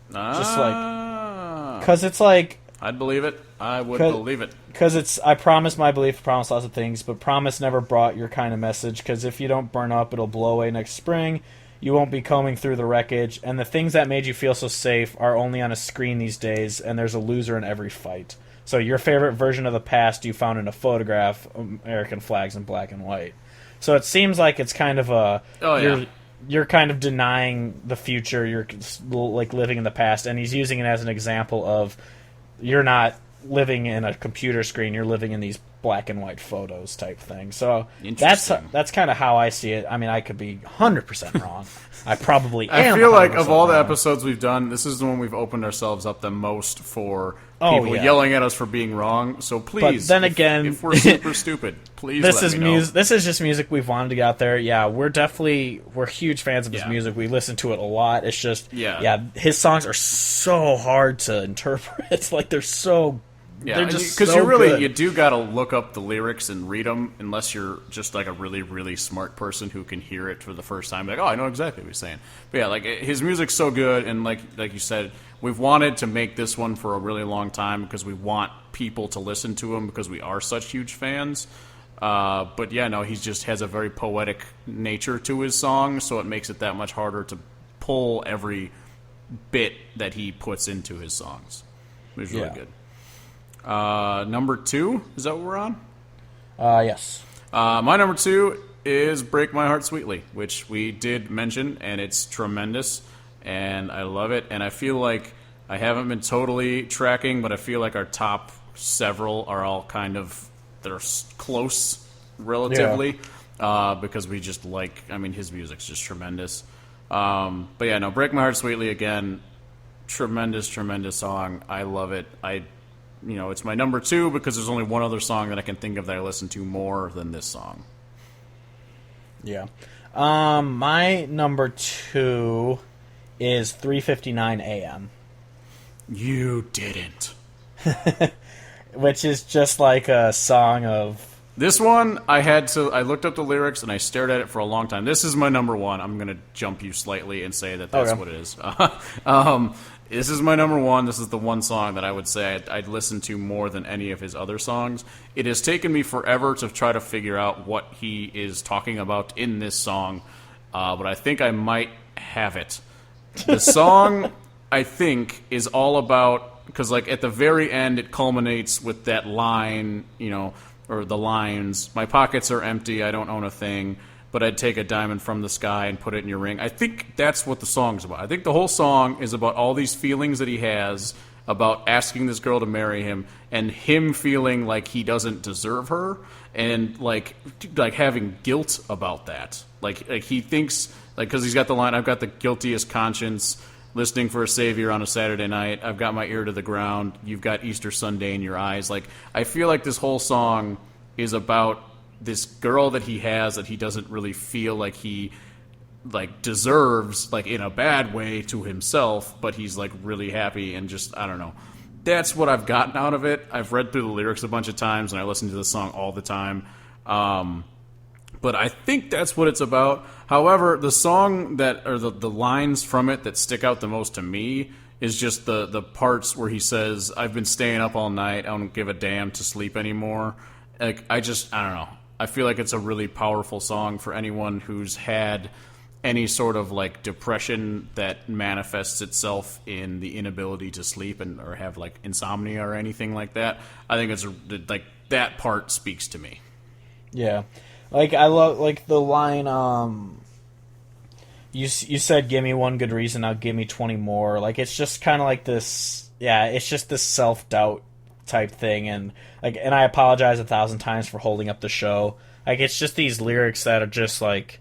Just like, because it's like, I'd believe it. I would believe it. Because it's, I promise my belief, promise lots of things, but promise never brought your kind of message, because if you don't burn up, it'll blow away next spring. You won't be combing through the wreckage, and the things that made you feel so safe are only on a screen these days, and there's a loser in every fight. So your favorite version of the past you found in a photograph, American Flags in Black and White. So it seems like it's kind of you're kind of denying the future, you're like living in the past, and he's using it as an example of, you're not living in a computer screen, you're living in these black and white photos type thing. So Interesting. that's kind of how I see it. I mean, I could be 100% wrong. I probably am. I feel like of all the wrong. episodes we've done, this is the one we've opened ourselves up the most for Oh, people yeah. yelling at us for being wrong. So please, But then again, if we're super stupid, please this let is me know. This is just music we've wanted to get out there. Yeah, we're huge fans of his music. We listen to it a lot. It's just his songs are so hard to interpret. Like they're so. Yeah, they're just because so good. you do got to look up the lyrics and read them, unless you're just like a really, really smart person who can hear it for the first time. Like, oh, I know exactly what he's saying. But yeah, like his music's so good, and like you said, we've wanted to make this one for a really long time because we want people to listen to him because we are such huge fans. But yeah, no, he just has a very poetic nature to his songs, so it makes it that much harder to pull every bit that he puts into his songs. It was really good. Number 2, is that what we're on? Yes. My number 2 is Break My Heart Sweetly, which we did mention, and it's tremendous, and I love it, and I feel like I haven't been totally tracking, but I feel like our top several are all kind of, they're close, relatively, because we just his music's just tremendous. But yeah, no, Break My Heart Sweetly, again, tremendous, tremendous song. I love it. It's my number 2 because there's only one other song that I can think of that I listen to more than this song. Yeah. My number 2 is 3:59 a.m. You didn't. Which is just like a song of... This one, I looked up the lyrics and I stared at it for a long time. This is my number 1. I'm going to jump you slightly and say that that's what it is. This is my number 1. This is the one song that I would say I'd listen to more than any of his other songs. It has taken me forever to try to figure out what he is talking about in this song, but I think I might have it. The song, I think, is all about... Because like at the very end, it culminates with that line, or the lines, my pockets are empty, I don't own a thing, but I'd take a diamond from the sky and put it in your ring. I think that's what the song's about. I think the whole song is about all these feelings that he has about asking this girl to marry him and him feeling like he doesn't deserve her and like having guilt about that. Like he thinks, like, because he's got the line, I've got the guiltiest conscience, listening for a savior on a Saturday night, I've got my ear to the ground, you've got Easter Sunday in your eyes. Like, I feel like this whole song is about this girl that he has that he doesn't really feel like he deserves, like in a bad way to himself, but he's like really happy and just, I don't know. That's what I've gotten out of it. I've read through the lyrics a bunch of times and I listen to the song all the time. But I think that's what it's about. However, the song the lines from it that stick out the most to me is just the parts where he says, I've been staying up all night, I don't give a damn to sleep anymore. Like, I don't know. I feel like it's a really powerful song for anyone who's had any sort of like depression that manifests itself in the inability to sleep or have like insomnia or anything like that. I think it's like that part speaks to me. Yeah. Like, I love, like, the line, you said, give me one good reason, now give me 20 more. Like, it's just kind of like this, it's just this self-doubt type thing, and I apologize 1,000 times for holding up the show. Like, it's just these lyrics that are just like,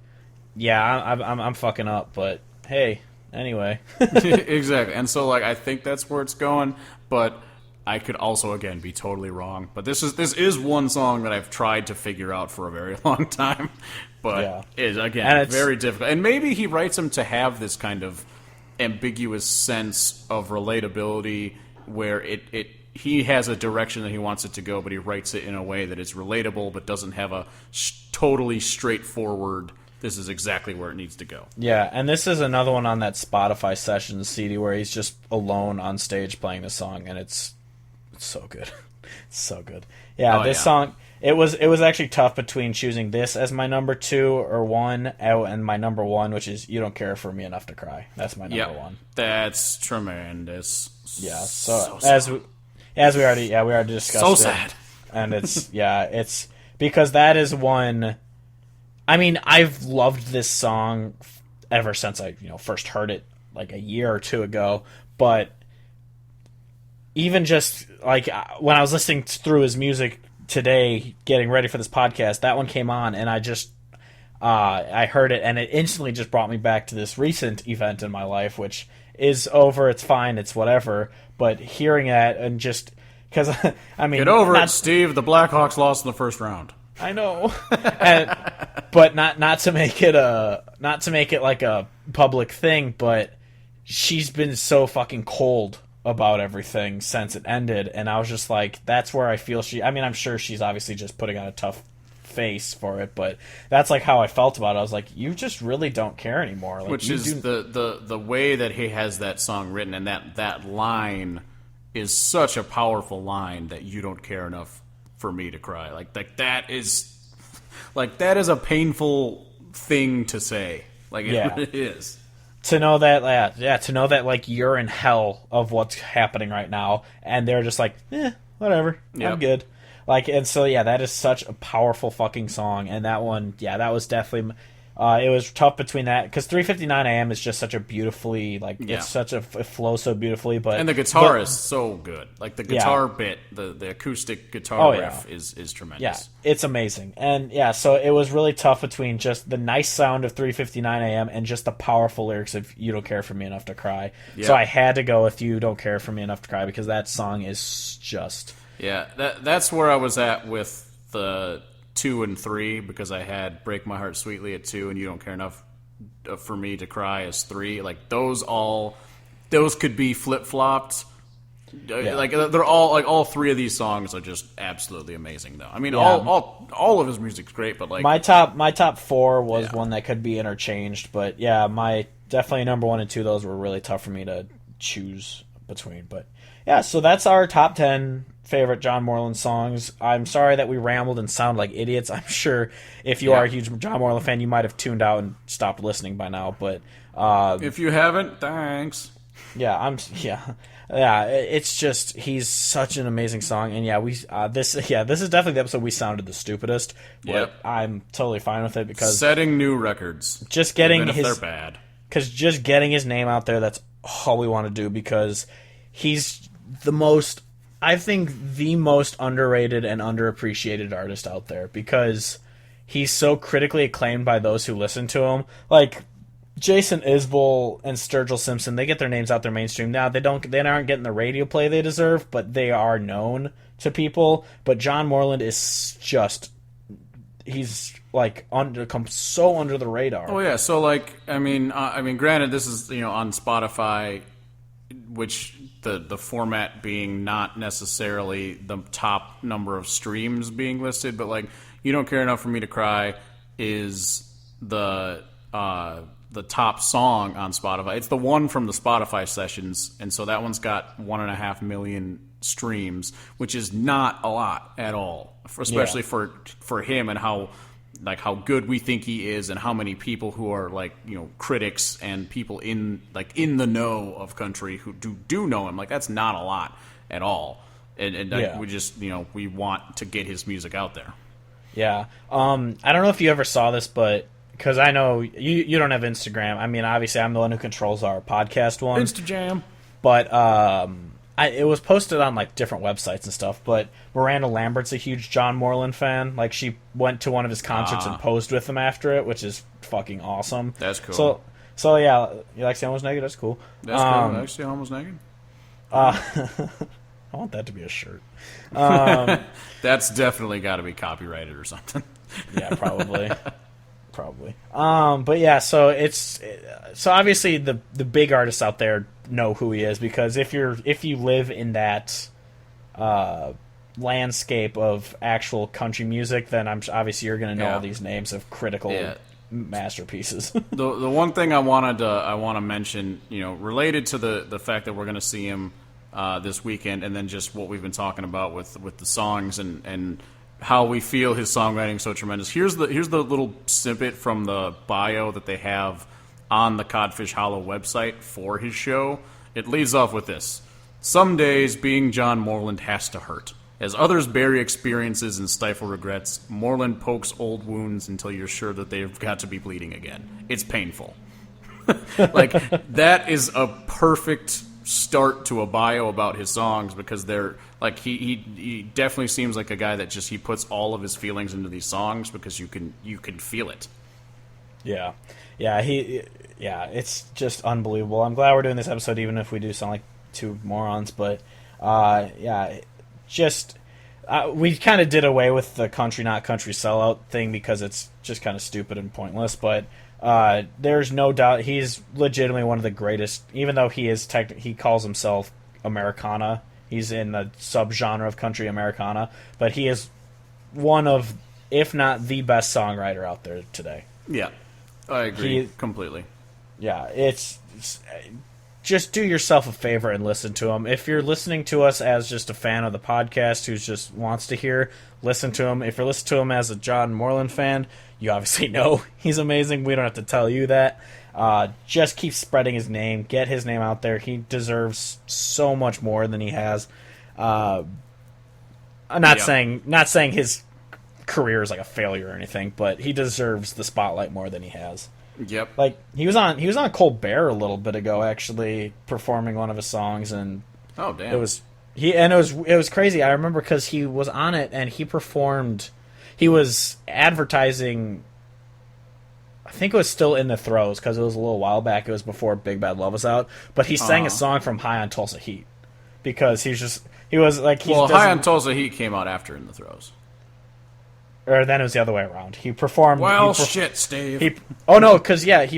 I'm fucking up, but hey, anyway. Exactly, and so, like, I think that's where it's going, but I could also, again, be totally wrong. But this is one song that I've tried to figure out for a very long time. But is again very difficult. And maybe he writes them to have this kind of ambiguous sense of relatability where he has a direction that he wants it to go, but he writes it in a way that is relatable but doesn't have a totally straightforward, this is exactly where it needs to go. Yeah, and this is another one on that Spotify Sessions CD where he's just alone on stage playing the song, and it's so good. It's so good. Yeah, song, it was actually tough between choosing this as my number 2 or 1 and my number 1, which is You Don't Care For Me Enough to Cry. That's my number 1. That's tremendous. Yeah, so as we already discussed. So sad. And it's because that is one. I mean, I've loved this song ever since I first heard it like a year or two ago, but even just like when I was listening through his music today, getting ready for this podcast, that one came on, and I heard it, and it instantly just brought me back to this recent event in my life, which is over. It's fine. It's whatever. But hearing that and just because I mean, get over it, Steve. The Blackhawks lost in the first round. I know, but not to make it like a public thing. But she's been so fucking cold about everything since it ended, and I was just like, that's where I feel she. I mean, I'm sure she's obviously just putting on a tough face for it, but that's like how I felt about it. I was like, you just really don't care anymore. Like, which is the way that he has that song written, and that line is such a powerful line, that you don't care enough for me to cry. Like that is a painful thing to say. Like it is. To know that like you're in hell of what's happening right now, and they're just like, whatever, I'm good. Like, and so, that is such a powerful fucking song, and that one, that was definitely, it was tough between that, because 3:59 a.m. is just such a beautifully, it's such it flows so beautifully, but... And the guitar is so good. Like, the guitar bit, the acoustic guitar riff is tremendous. Yeah, it's amazing. And, so it was really tough between just the nice sound of 3:59 a.m. and just the powerful lyrics of You Don't Care For Me Enough to Cry. Yeah. So I had to go with You Don't Care For Me Enough to Cry, because that song is just... Yeah, that's where I was at with the 2 and 3, because I had Break My Heart Sweetly at 2 and You Don't Care Enough for Me to Cry as 3. Like, those could be flip-flopped. Yeah. Like, they're all 3 of these songs are just absolutely amazing, though. I mean, all of his music's great, but like... My top 4 was one that could be interchanged, but my definitely number 1 and 2, those were really tough for me to choose between. But, so that's our top 10 favorite John Moreland songs. I'm sorry that we rambled and sound like idiots. I'm sure if you are a huge John Moreland fan, you might have tuned out and stopped listening by now. But if you haven't, thanks. It's just, he's such an amazing song, and this is definitely the episode we sounded the stupidest. But I'm totally fine with it, because setting new records. Just getting even if they're bad. Because just getting his name out there, that's all we want to do, because he's the most underrated and underappreciated artist out there, because he's so critically acclaimed by those who listen to him. Like Jason Isbell and Sturgill Simpson, they get their names out there mainstream. Now they aren't getting the radio play they deserve, but they are known to people. But John Moreland is just, he's like come so under the radar. Oh yeah, so like I mean, granted, this is on Spotify, which the format being not necessarily the top number of streams being listed, but like You Don't Care Enough for Me to Cry is the top song on Spotify. It's the one from the Spotify sessions, and so that one's got 1.5 million streams, which is not a lot at all, especially for him, and how good we think he is, and how many people who are critics and people in the know of country who do know him. Like, that's not a lot at all, and we just we want to get his music out there. I don't know if you ever saw this, but because I know you don't have Instagram. I mean, obviously I'm the one who controls our podcast one, Instajam, but it was posted on different websites and stuff, but Miranda Lambert's a huge John Moreland fan. Like, she went to one of his concerts and posed with him after it, which is fucking awesome. That's cool. So yeah, you like See Almost Naked? That's cool. That's cool. I like See Almost Naked. I want that to be a shirt. That's definitely got to be copyrighted or something. Yeah, probably. But so so obviously the big artists out there know who he is, because if you live in that landscape of actual country music, then obviously you're going to know all these names of critical masterpieces. the one thing I want to mention, related to the fact that we're going to see him this weekend, and then just what we've been talking about with the songs and how we feel his songwriting so tremendous. Here's the little snippet from the bio that they have on the Codfish Hollow website for his show. It leads off with this: "Some days being John Moreland has to hurt. As others bury experiences and stifle regrets, Moreland pokes old wounds until you're sure that they've got to be bleeding again. It's painful." Like, that is a perfect start to a bio about his songs because they're like he definitely seems like a guy that just he puts all of his feelings into these songs because you can feel it. Yeah, it's just unbelievable. I'm glad we're doing this episode, even if we do sound like two morons. But we kind of did away with the country not country sellout thing because it's just kind of stupid and pointless. But there's no doubt he's legitimately one of the greatest. Even though he calls himself Americana, he's in the subgenre of country Americana. But he is one of, if not the best songwriter out there today. Yeah. I agree completely. Yeah, it's just do yourself a favor and listen to him. If you're listening to us as just a fan of the podcast who just wants to hear, listen to him. If you're listening to him as a John Moreland fan, you obviously know he's amazing. We don't have to tell you that. Just keep spreading his name. Get his name out there. He deserves so much more than he has. I'm not saying his career is like a failure or anything, but he deserves the spotlight more than he has. Yep. Like he was on Colbert a little bit ago, actually performing one of his songs, and oh damn, it was crazy. I remember because he was on it and he performed. He was advertising. I think it was still in the throes because it was a little while back. It was before Big Bad Love was out, but he sang a song from High on Tulsa Heat because he was like High on Tulsa Heat came out after In the Throes. Or then it was the other way around. He performed. Shit, Steve. He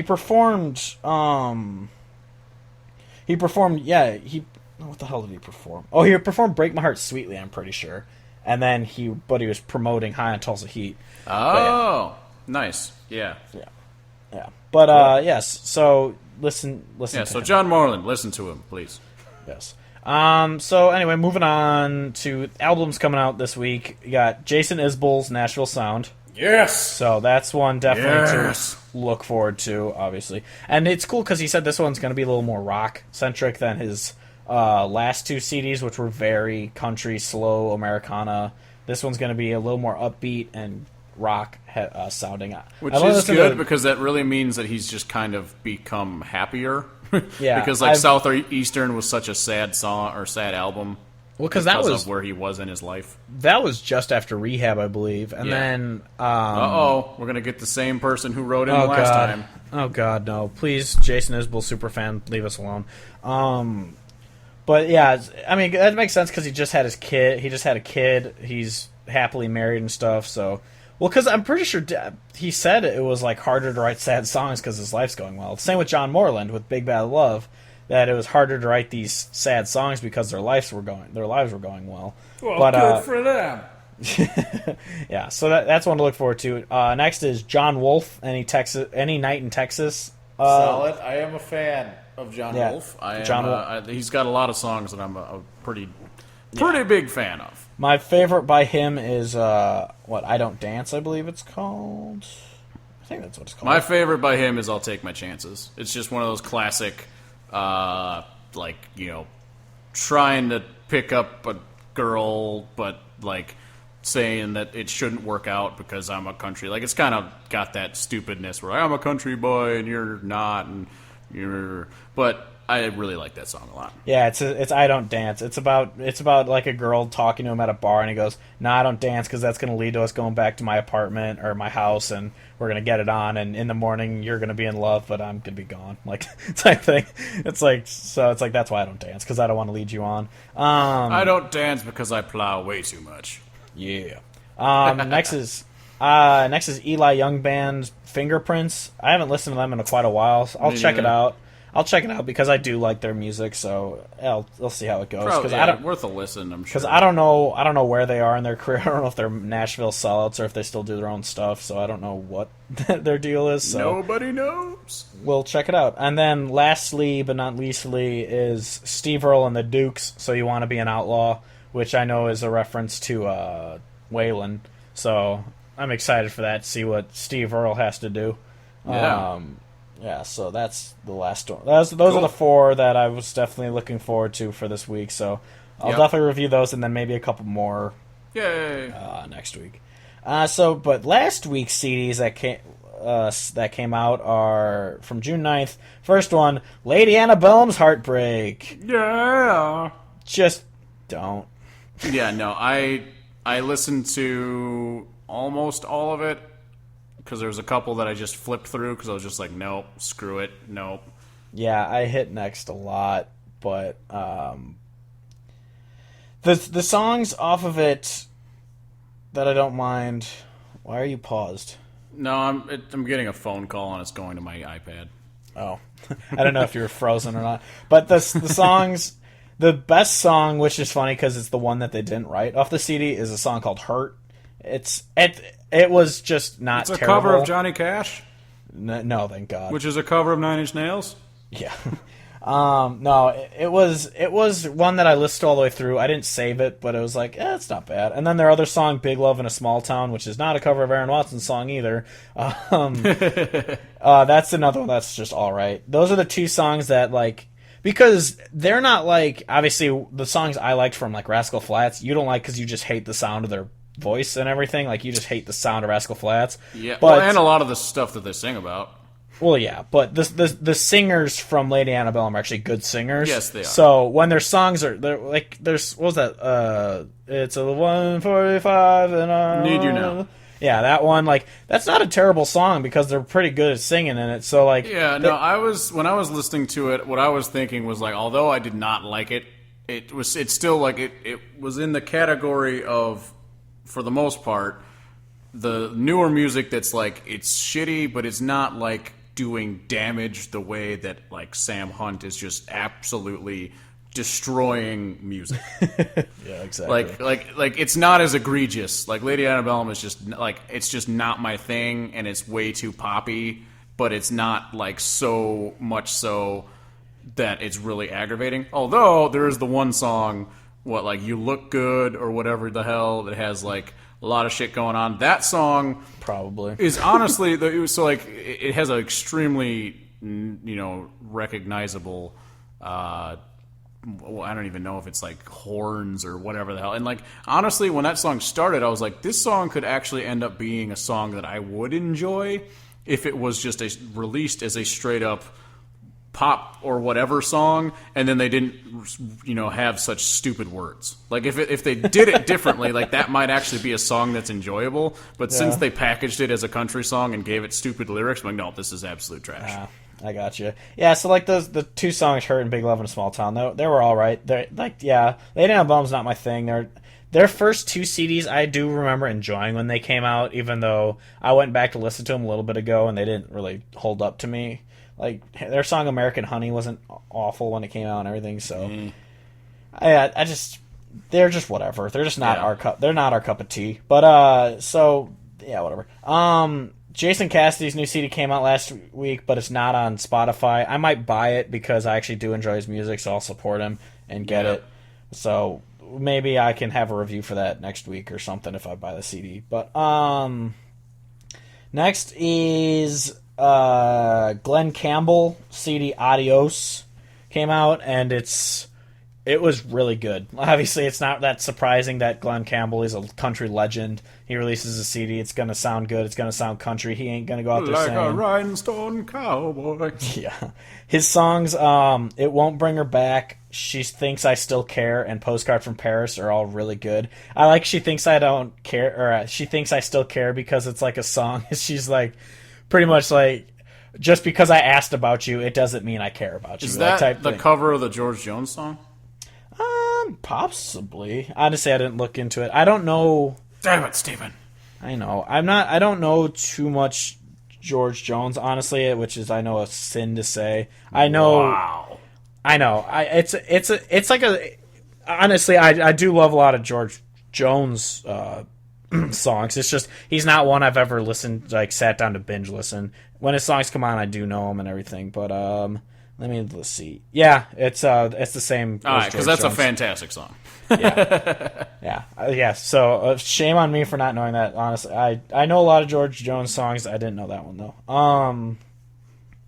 performed. He performed. Yeah, what the hell did he perform? Oh, he performed "Break My Heart Sweetly." I'm pretty sure. And then he was promoting "High on Tulsa Heat." Oh, nice. Yeah. But yes. So listen. Yeah. To so him. John Moreland, listen to him, please. Yes. So anyway, moving on to albums coming out this week. You got Jason Isbell's Nashville Sound. Yes! So that's one definitely to look forward to, obviously. And it's cool because he said this one's going to be a little more rock-centric than his last two CDs, which were very country, slow, Americana. This one's going to be a little more upbeat and rock sounding. Which is good because that really means that he's just kind of become happier. Yeah, because Southeastern was such a sad song or sad album. Well, because that was of where he was in his life. That was just after Rehab, I believe, and then. We're gonna get the same person who wrote in last time. Oh God, no! Please, Jason Isbell, superfan, leave us alone. But yeah, I mean that makes sense because he just had his kid. He just had a kid. He's happily married and stuff. So. Well, because I'm pretty sure he said it was like harder to write sad songs because his life's going well. Same with John Moreland with Big Bad Love, that it was harder to write these sad songs because their lives were going well. Well, but, good for them. Yeah, so that's one to look forward to. Next is John Wolfe, Any Night in Texas. Solid. I am a fan of John Wolfe. He's got a lot of songs that I'm a pretty big fan of. My favorite by him is, I Don't Dance, I believe it's called. I think that's what it's called. My favorite by him is I'll Take My Chances. It's just one of those classic, trying to pick up a girl, but, saying that it shouldn't work out because I'm a country. It's kind of got that stupidness where I'm a country boy and you're not, and you're... But... I really like that song a lot. Yeah, it's I Don't Dance. It's about like a girl talking to him at a bar, and he goes, "No, I don't dance because that's going to lead to us going back to my apartment or my house, and we're going to get it on. And in the morning, you're going to be in love, but I'm going to be gone." Type thing. It's that's why I don't dance because I don't want to lead you on. I don't dance because I plow way too much. Yeah. Next is Eli Young Band's Fingerprints. I haven't listened to them in quite a while. So I'll check it out. I'll check it out because I do like their music, so I'll see how it goes. Worth a listen, I'm sure. Because I don't know where they are in their career. I don't know if they're Nashville sellouts or if they still do their own stuff. So I don't know what their deal is. So nobody knows. We'll check it out. And then lastly, but not leastly, is Steve Earle and the Dukes. So You Want to Be an Outlaw, which I know is a reference to Waylon. So I'm excited for that. To see what Steve Earle has to do. Yeah. Yeah, so that's the last one. Those are the four that I was definitely looking forward to for this week. So I'll definitely review those and then maybe a couple more. Yay! Next week. But last week's CDs that came, that came out are from June 9th. First one, Lady Antebellum's Heartbreak. Yeah. Just don't. Yeah, no, I listened to almost all of it because there was a couple that I just flipped through because I was just like, nope, screw it, nope. Yeah, I hit next a lot, but the songs off of it that I don't mind. Why are you paused? No, I'm getting a phone call and it's going to my iPad. Oh, I don't know if you were frozen or not. But the songs, the best song, which is funny because it's the one that they didn't write off the CD, is a song called "Hurt." It was just not. It's a terrible. cover of Johnny Cash. No, thank God. Which is a cover of Nine Inch Nails. Yeah. No, it was one that I listened to all the way through. I didn't save it, but it was like, it's not bad. And then their other song, Big Love in a Small Town, which is not a cover of Aaron Watson's song either. That's another one that's just all right. Those are the two songs that, like, because they're not like, obviously, the songs I liked from, like, Rascal Flatts, you don't like because you just hate the sound of their voice and everything. Like, you just hate the sound of Rascal Flatts. Yeah, but, and a lot of the stuff that they sing about. Well, yeah, but the singers from Lady Antebellum are actually good singers. Yes, they are. So when their songs are, they're like, there's, what was that? It's a 1:45 and I Need You Now. Yeah, that one, like, that's not a terrible song because they're pretty good at singing in it. So, like, yeah, no, when I was listening to it, what I was thinking was like, although I did not like it, it's still like it was in the category of, for the most part, the newer music that's like, it's shitty, but it's not like doing damage the way that, like, Sam Hunt is just absolutely destroying music. Yeah, exactly. Like it's not as egregious. Like, Lady Antebellum is just like, it's just not my thing, and it's way too poppy, but it's not like so much so that it's really aggravating. Although there is the one song, like You Look Good or whatever the hell, that has like a lot of shit going on. That song probably is honestly it has an extremely recognizable. I don't even know if it's like horns or whatever the hell. And like, honestly, when that song started, I was like, this song could actually end up being a song that I would enjoy if it was just released as a straight up pop or whatever song, and then they didn't have such stupid words. Like, if they did it differently, like, that might actually be a song that's enjoyable, but since they packaged it as a country song and gave it stupid lyrics, I'm like, no, this is absolute trash. I got you. Yeah, so like the two songs, "Hurt" and "Big Love in a Small Town," they were all right. They're like, yeah, Lady Antebellum's not my thing. Their first two CDs I do remember enjoying when they came out, even though I went back to listen to them a little bit ago and they didn't really hold up to me. Like, their song "American Honey" wasn't awful when it came out and everything, so I just, they're just whatever. They're just not our cup. They're not our cup of tea. But so yeah, whatever. Jason Cassidy's new CD came out last week, but it's not on Spotify. I might buy it because I actually do enjoy his music, so I'll support him and get it. So maybe I can have a review for that next week or something if I buy the CD. But next is Glenn Campbell CD Adios came out, and it was really good. Obviously, it's not that surprising that Glenn Campbell is a country legend. He releases a CD, it's going to sound good, it's going to sound country. He ain't going to go out there like saying... a rhinestone cowboy. Yeah. His songs, It Won't Bring Her Back, She Thinks I Still Care, and Postcard from Paris are all really good. I like She Thinks I Don't Care, or She Thinks I Still Care, because it's like a song. She's like, pretty much like, just because I asked about you, it doesn't mean I care about you. Is that type the thing. cover of the George Jones song? Possibly. Honestly, I didn't look into it. I don't know... Damn it, Steven. I know. I don't know too much George Jones, honestly, which is, I know, a sin to say. I know. Wow. I know. It's like a. Honestly, I do love a lot of George Jones songs. It's just he's not one I've ever listened, like, sat down to binge listen. When his songs come on, I do know them and everything. But let's see. Yeah, it's the same. All right, because that's Jones. A fantastic song. Yeah. So shame on me for not knowing that. Honestly, I know a lot of George Jones songs. I didn't know that one though.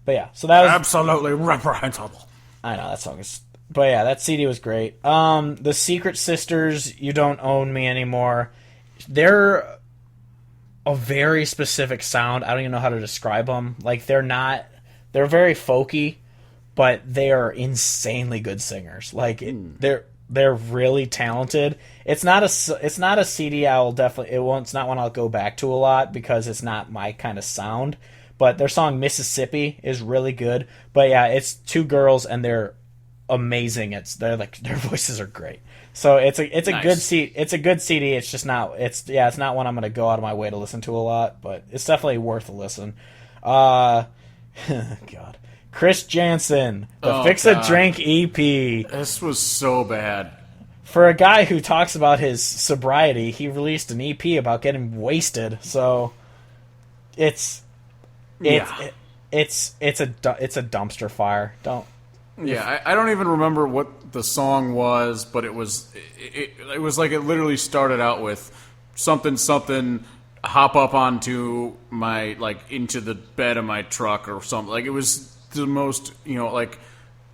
But yeah, so that was absolutely reprehensible. I know that song is. But yeah, that CD was great. The Secret Sisters, You Don't Own Me Anymore. a very specific sound. I don't even know how to describe them. Like they're very folky, but they are insanely good singers. Like they're really talented. It's not a CD I will definitely it's not one I'll go back to a lot because it's not my kind of sound. But their song Mississippi is really good. But yeah, it's two girls and they're amazing. Their voices are great. So it's a Nice. good it's a good CD. It's just not it's not one I'm gonna go out of my way to listen to a lot, but it's definitely worth a listen. God. Chris Jansen, the Fix a Drink EP. This was so bad. For a guy who talks about his sobriety, he released an EP about getting wasted. So it's a dumpster fire. Yeah, I don't even remember what the song was, but it was like it literally started out with something hop up onto my into the bed of my truck or something. Like it was the most like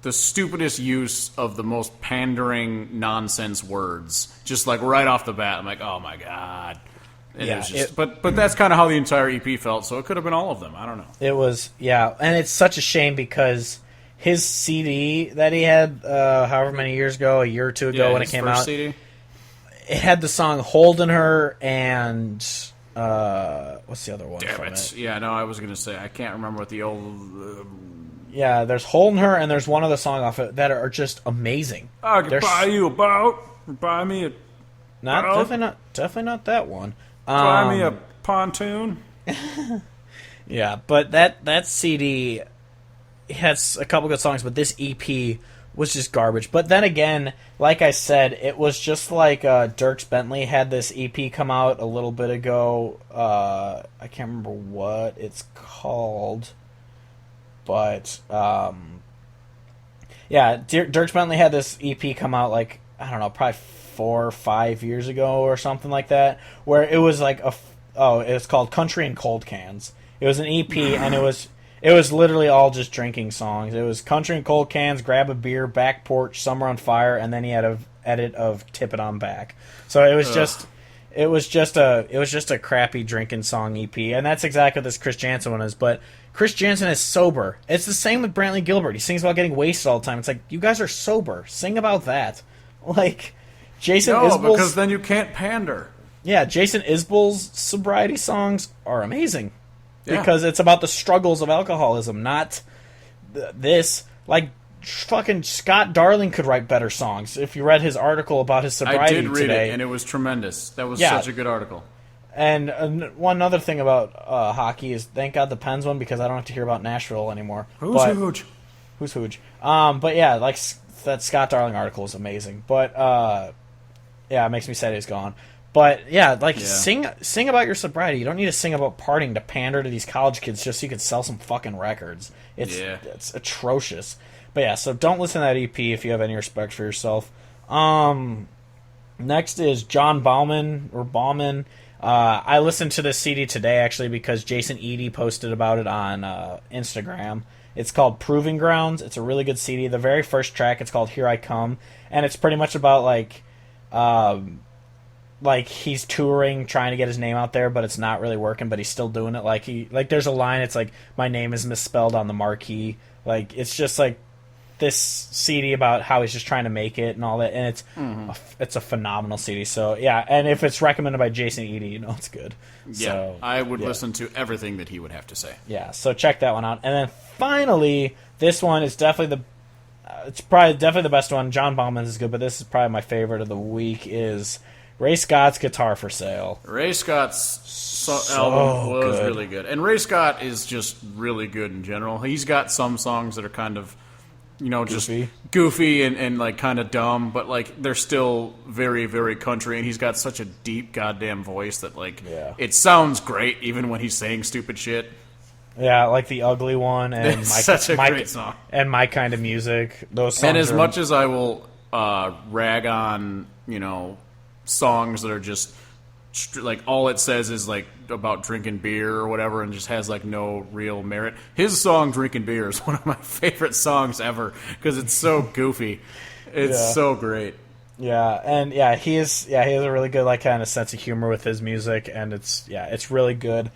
the stupidest use of the most pandering nonsense words. Just like right off the bat, I'm like, oh my god. And it was just, but that's kind of how the entire EP felt. So it could have been all of them. I don't know. It was and it's such a shame because his CD that he had, however many years ago, a year or two ago when it came out, CD? It had the song "Holding Her" and what's the other one? Damn from it! Yeah, no, I was gonna say I can't remember what the old. Yeah, there's "Holding Her" and there's one other song off it that are just amazing. I can buy you a boat. Buy me a. Definitely not that one. Buy me a pontoon. Yeah, but that CD has a couple good songs, but this EP was just garbage. But then again, like I said, it was just like Dierks Bentley had this EP come out a little bit ago. I can't remember what it's called, but yeah, Dierks Bentley had this EP come out like I don't know, probably 4 or 5 years ago or something like that, where it was like it was called Country and Cold Cans. It was an EP and it was literally all just drinking songs. It was Country and Cold Cans, Grab a Beer, Back Porch, Summer on Fire, and then he had an edit of Tip It On Back. So it was just a crappy drinking song EP, and that's exactly what this Chris Jansen one is. But Chris Jansen is sober. It's the same with Brantley Gilbert. He sings about getting wasted all the time. It's like, you guys are sober. Sing about that. Like Jason Isbell's, because then you can't pander. Yeah, Jason Isbell's sobriety songs are amazing. Because it's about the struggles of alcoholism, not this. Like, fucking Scott Darling could write better songs. If you read his article about his sobriety today. I did read it, and it was tremendous. That was such a good article. And one other thing about hockey is, thank God the Pens won, because I don't have to hear about Nashville anymore. Who's Hooge? But yeah, like, that Scott Darling article is amazing. But, yeah, it makes me sad he's gone. But yeah, sing about your sobriety. You don't need to sing about partying to pander to these college kids just so you can sell some fucking records. It's atrocious. But yeah, so don't listen to that EP if you have any respect for yourself. Next is John Bauman. I listened to this CD today actually because Jason Eady posted about it on Instagram. It's called Proving Grounds. It's a really good CD. The very first track, it's called Here I Come, and it's pretty much about like he's touring, trying to get his name out there, but it's not really working, but he's still doing it. Like there's a line, it's like, my name is misspelled on the marquee. Like, it's just like this CD about how he's just trying to make it and all that, and it's a phenomenal CD. So yeah, and if it's recommended by Jason Eady, you know it's good. Yeah, so, I would listen to everything that he would have to say. Yeah, so check that one out. And then finally, this one is definitely definitely the best one. John Bauman's is good, but this is probably my favorite of the week, is Ray Scott's Guitar for Sale. Ray Scott's album was really good. And Ray Scott is just really good in general. He's got some songs that are kind of, just goofy and like kind of dumb, but like they're still very, very country. And he's got such a deep goddamn voice that it sounds great even when he's saying stupid shit. Yeah, like The Ugly One and such a great song. And My Kind of Music. Those songs. And as much as I will rag on, songs that are just like all it says is like about drinking beer or whatever and just has like no real merit. His song Drinking Beer is one of my favorite songs ever because it's so goofy. It's so great. Yeah, and he has a really good like kind of sense of humor with his music, and it's really good.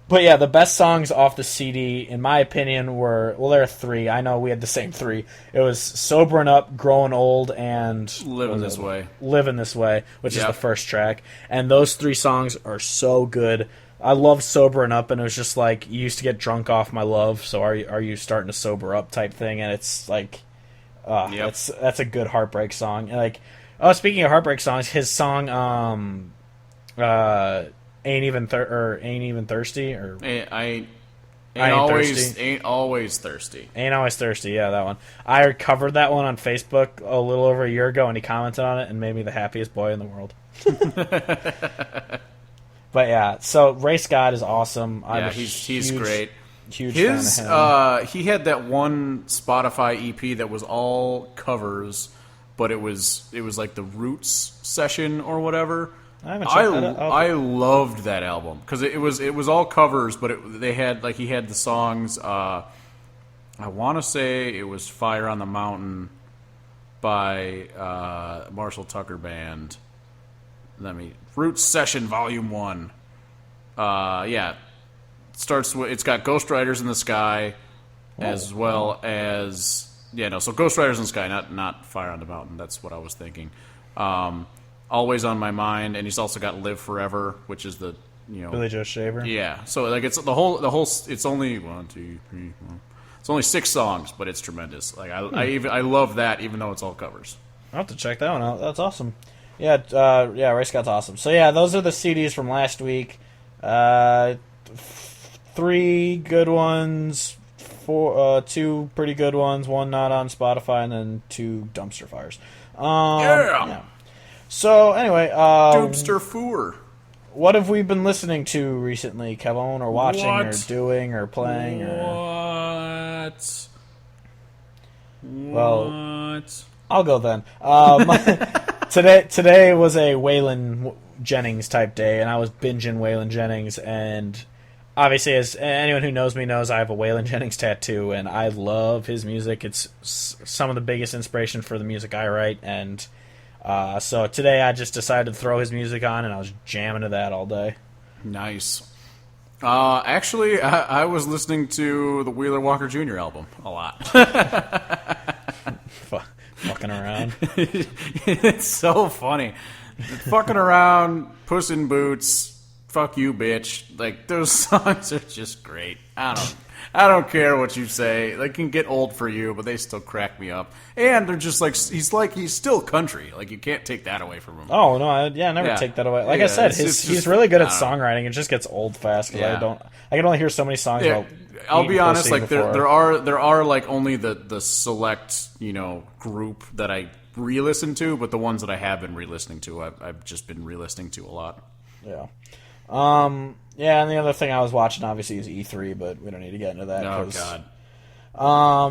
But yeah, the best songs off the CD, in my opinion, there are three. I know we had the same three. It was "Sobering Up," "Growing Old," and "Living This Way." "Living This Way," which is the first track, and those three songs are so good. I love "Sobering Up," and it was just like you used to get drunk off my love, so are you starting to sober up type thing, and it's like, that's a good heartbreak song. And like, speaking of heartbreak songs, his song, ain't even thirsty, or ain't always thirsty. Ain't always thirsty. Yeah, that one. I covered that one on Facebook a little over a year ago, and he commented on it and made me the happiest boy in the world. But yeah, so Ray Scott is awesome. He's great. Huge fan of him. He had that one Spotify EP that was all covers, but it was like the Roots session or whatever. I loved that album because it was all covers, but he had the songs. I want to say it was "Fire on the Mountain" by Marshall Tucker Band. Roots Session Volume 1. Starts with, it's got Ghost Riders in the Sky, as well as so Ghost Riders in the Sky, not Fire on the Mountain. That's what I was thinking. Always on My Mind, and he's also got Live Forever, which is the Billy Joe Shaver. Yeah, so like it's the whole. It's only 1, 2, 3, 4. It's only 6 songs, but it's tremendous. Like I love that, even though it's all covers. I'll have to check that one out. That's awesome. Yeah, Ray Scott's awesome. So yeah, those are the CDs from last week. 3 good ones, 2 pretty good ones, 1 not on Spotify, and then 2 dumpster fires. Yeah. So anyway, Dumpster Four. What have we been listening to recently, Kevin, or watching, or doing, or playing? What? Well, I'll go then. Today was a Waylon Jennings type day, and I was binging Waylon Jennings, and obviously, as anyone who knows me knows, I have a Waylon Jennings tattoo, and I love his music. It's some of the biggest inspiration for the music I write, and so today I just decided to throw his music on, and I was jamming to that all day. Nice. Actually, I was listening to the Wheeler Walker Jr. album a lot. Fucking around. It's so funny. Fucking around, Puss in Boots, fuck you, bitch. Like, those songs are just great. I don't care what you say. They can get old for you, but they still crack me up. And they're just he's still country. Like, you can't take that away from him. Oh no, I never take that away. Like I said, he's really good at songwriting. It just gets old fast because I can only hear so many songs. Yeah. I'll be honest. Like there are like only the select group that I re-listen to, but the ones that I have been re-listening to, I've just been re-listening to a lot. Yeah. Yeah, and the other thing I was watching obviously is E3, but we don't need to get into that. Oh God.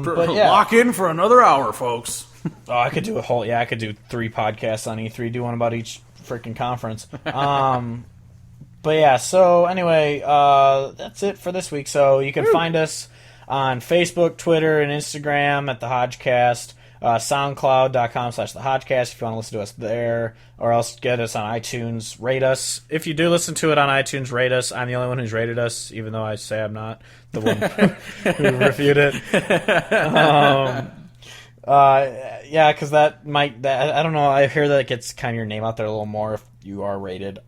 But yeah. Lock in for another hour, folks. I could do 3 podcasts on E3, do one about each freaking conference. But yeah, so anyway, that's it for this week. So you can find us on Facebook, Twitter, and Instagram at the Hodgecast. SoundCloud.com/thehodgecast if you want to listen to us there, or else get us on iTunes. Rate us. If you do listen to it on iTunes, rate us. I'm the only one who's rated us, even though I say I'm not the one who reviewed it. Yeah, because I don't know, I hear that it gets kind of your name out there a little more if you are rated.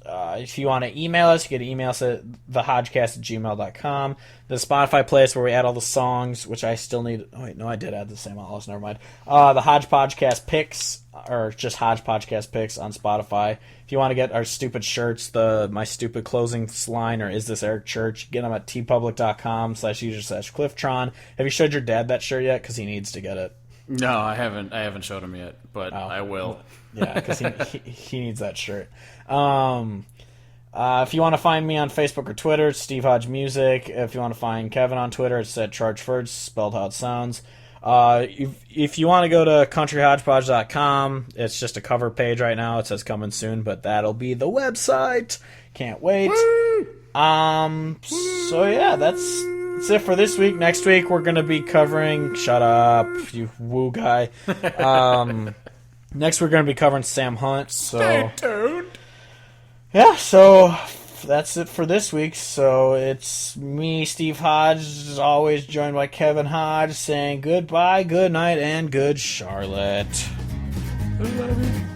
If you want to email us, you can email us at thehodgecast@gmail.com. The Spotify playlist where we add all the songs, which I still need. Oh, wait, no, I did add the same all. Never mind. The Hodge Podgecast picks, or just Hodge Podgecast picks on Spotify. If you want to get our stupid shirts, my stupid closing line, or Is This Eric Church, get them at tpublic.com/user/Clifftron. Have you showed your dad that shirt yet? Because he needs to get it. No, I haven't showed him yet, but I will. Yeah, because he needs that shirt. If you want to find me on Facebook or Twitter, it's Steve Hodge Music. If you want to find Kevin on Twitter, it's at Charge First, spelled how it sounds. If you want to go to countryhodgepodge.com, it's just a cover page right now. It says coming soon, but that'll be the website. Can't wait. Woo! So yeah, that's that's it for this week. Next week, we're going to be covering... Shut up, you woo guy. Next, we're going to be covering Sam Hunt. So, stay tuned. Yeah, so that's it for this week. So it's me, Steve Hodge, as always joined by Kevin Hodge, saying goodbye, good night, and good Charlotte. I love you.